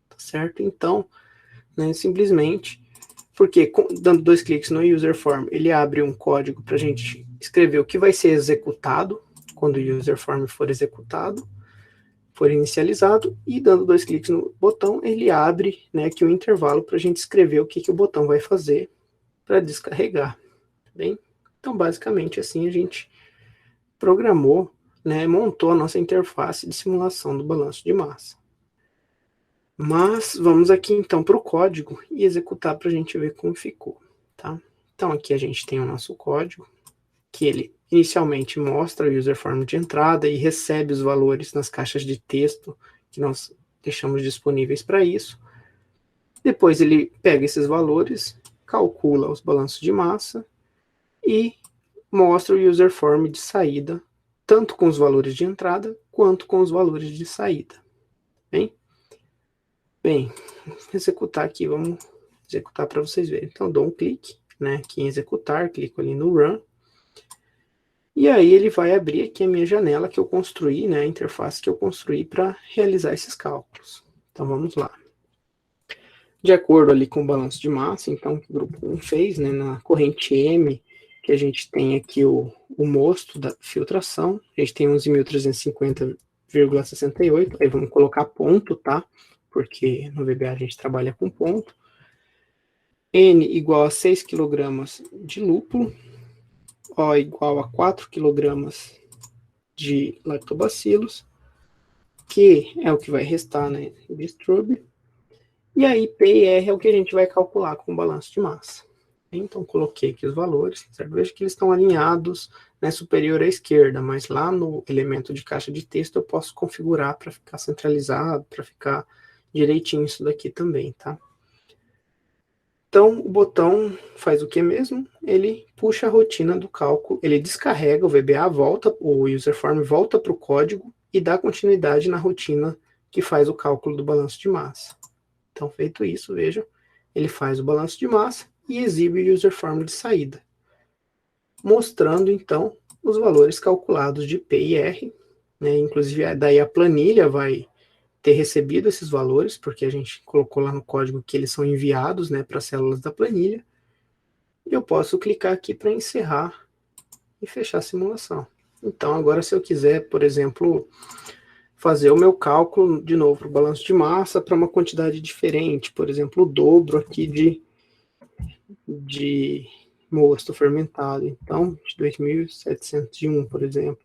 tá certo? Então, né, simplesmente, porque dando 2 cliques no user form, ele abre um código para a gente escrever o que vai ser executado quando o user form for executado, for inicializado, e dando 2 cliques no botão, ele abre, né, aqui um intervalo para a gente escrever o que o botão vai fazer para descarregar, tá bem? Então, basicamente, assim a gente programou, né, montou a nossa interface de simulação do balanço de massa. Mas vamos aqui então para o código e executar para a gente ver como ficou, tá? Então aqui a gente tem o nosso código, que ele inicialmente mostra o user form de entrada e recebe os valores nas caixas de texto que nós deixamos disponíveis para isso. Depois ele pega esses valores, calcula os balanços de massa e mostra o user form de saída, tanto com os valores de entrada quanto com os valores de saída. Bem, executar aqui, vamos executar para vocês verem. Então, dou um clique, né, aqui em executar, clico ali no Run, e aí ele vai abrir aqui a minha janela que eu construí, né, a interface que eu construí para realizar esses cálculos. Então, vamos lá. De acordo ali com o balanço de massa, então, que o grupo 1 fez, né, na corrente M, que a gente tem aqui o mosto da filtração, a gente tem 11.350,68, aí vamos colocar ponto, tá? Porque no VBA a gente trabalha com ponto. N igual a 6 kg de lúpulo, O igual a 4 kg de lactobacilos, Q é o que vai restar, né, de Strub, e aí P e R é o que a gente vai calcular com o balanço de massa. Então, coloquei aqui os valores, certo? Veja que eles estão alinhados, né, superior à esquerda, mas lá no elemento de caixa de texto eu posso configurar para ficar centralizado, para ficar direitinho isso daqui também, tá? Então, o botão faz o que mesmo? Ele puxa a rotina do cálculo, ele descarrega o VBA, o userform volta para o código e dá continuidade na rotina que faz o cálculo do balanço de massa. Então, feito isso, veja, ele faz o balanço de massa e exibe o userform de saída, mostrando, então, os valores calculados de P e R, né? Inclusive, daí a planilha vai ter recebido esses valores, porque a gente colocou lá no código que eles são enviados, né, para as células da planilha, e eu posso clicar aqui para encerrar e fechar a simulação. Então, agora se eu quiser, por exemplo, fazer o meu cálculo de novo para o balanço de massa para uma quantidade diferente, por exemplo, o dobro aqui de mosto fermentado, então, de 2.701, por exemplo,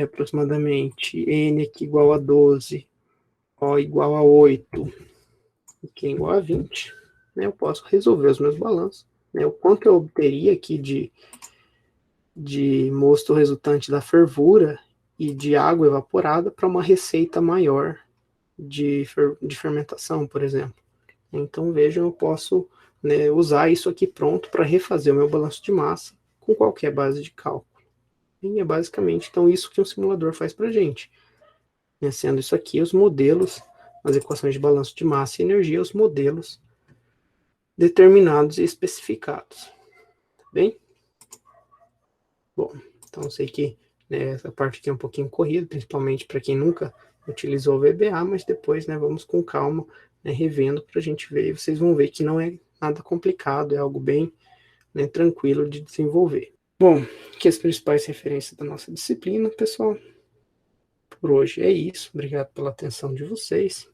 aproximadamente, N aqui igual a 12, O igual a 8, e Q igual a 20, né, eu posso resolver os meus balanços, né, o quanto eu obteria aqui de mosto resultante da fervura e de água evaporada para uma receita maior de fermentação, por exemplo. Então, vejam, eu posso né, usar isso aqui pronto para refazer o meu balanço de massa com qualquer base de cálculo. E é basicamente, então, isso que um simulador faz para a gente. Né, sendo isso aqui os modelos, as equações de balanço de massa e energia, os modelos determinados e especificados. Tá bem? Bom, então eu sei que, né, essa parte aqui é um pouquinho corrida, principalmente para quem nunca utilizou o VBA, mas depois, né, vamos com calma, né, revendo para a gente ver, e vocês vão ver que não é nada complicado, é algo bem, né, tranquilo de desenvolver. Bom, aqui as principais referências da nossa disciplina, pessoal. Por hoje é isso. Obrigado pela atenção de vocês.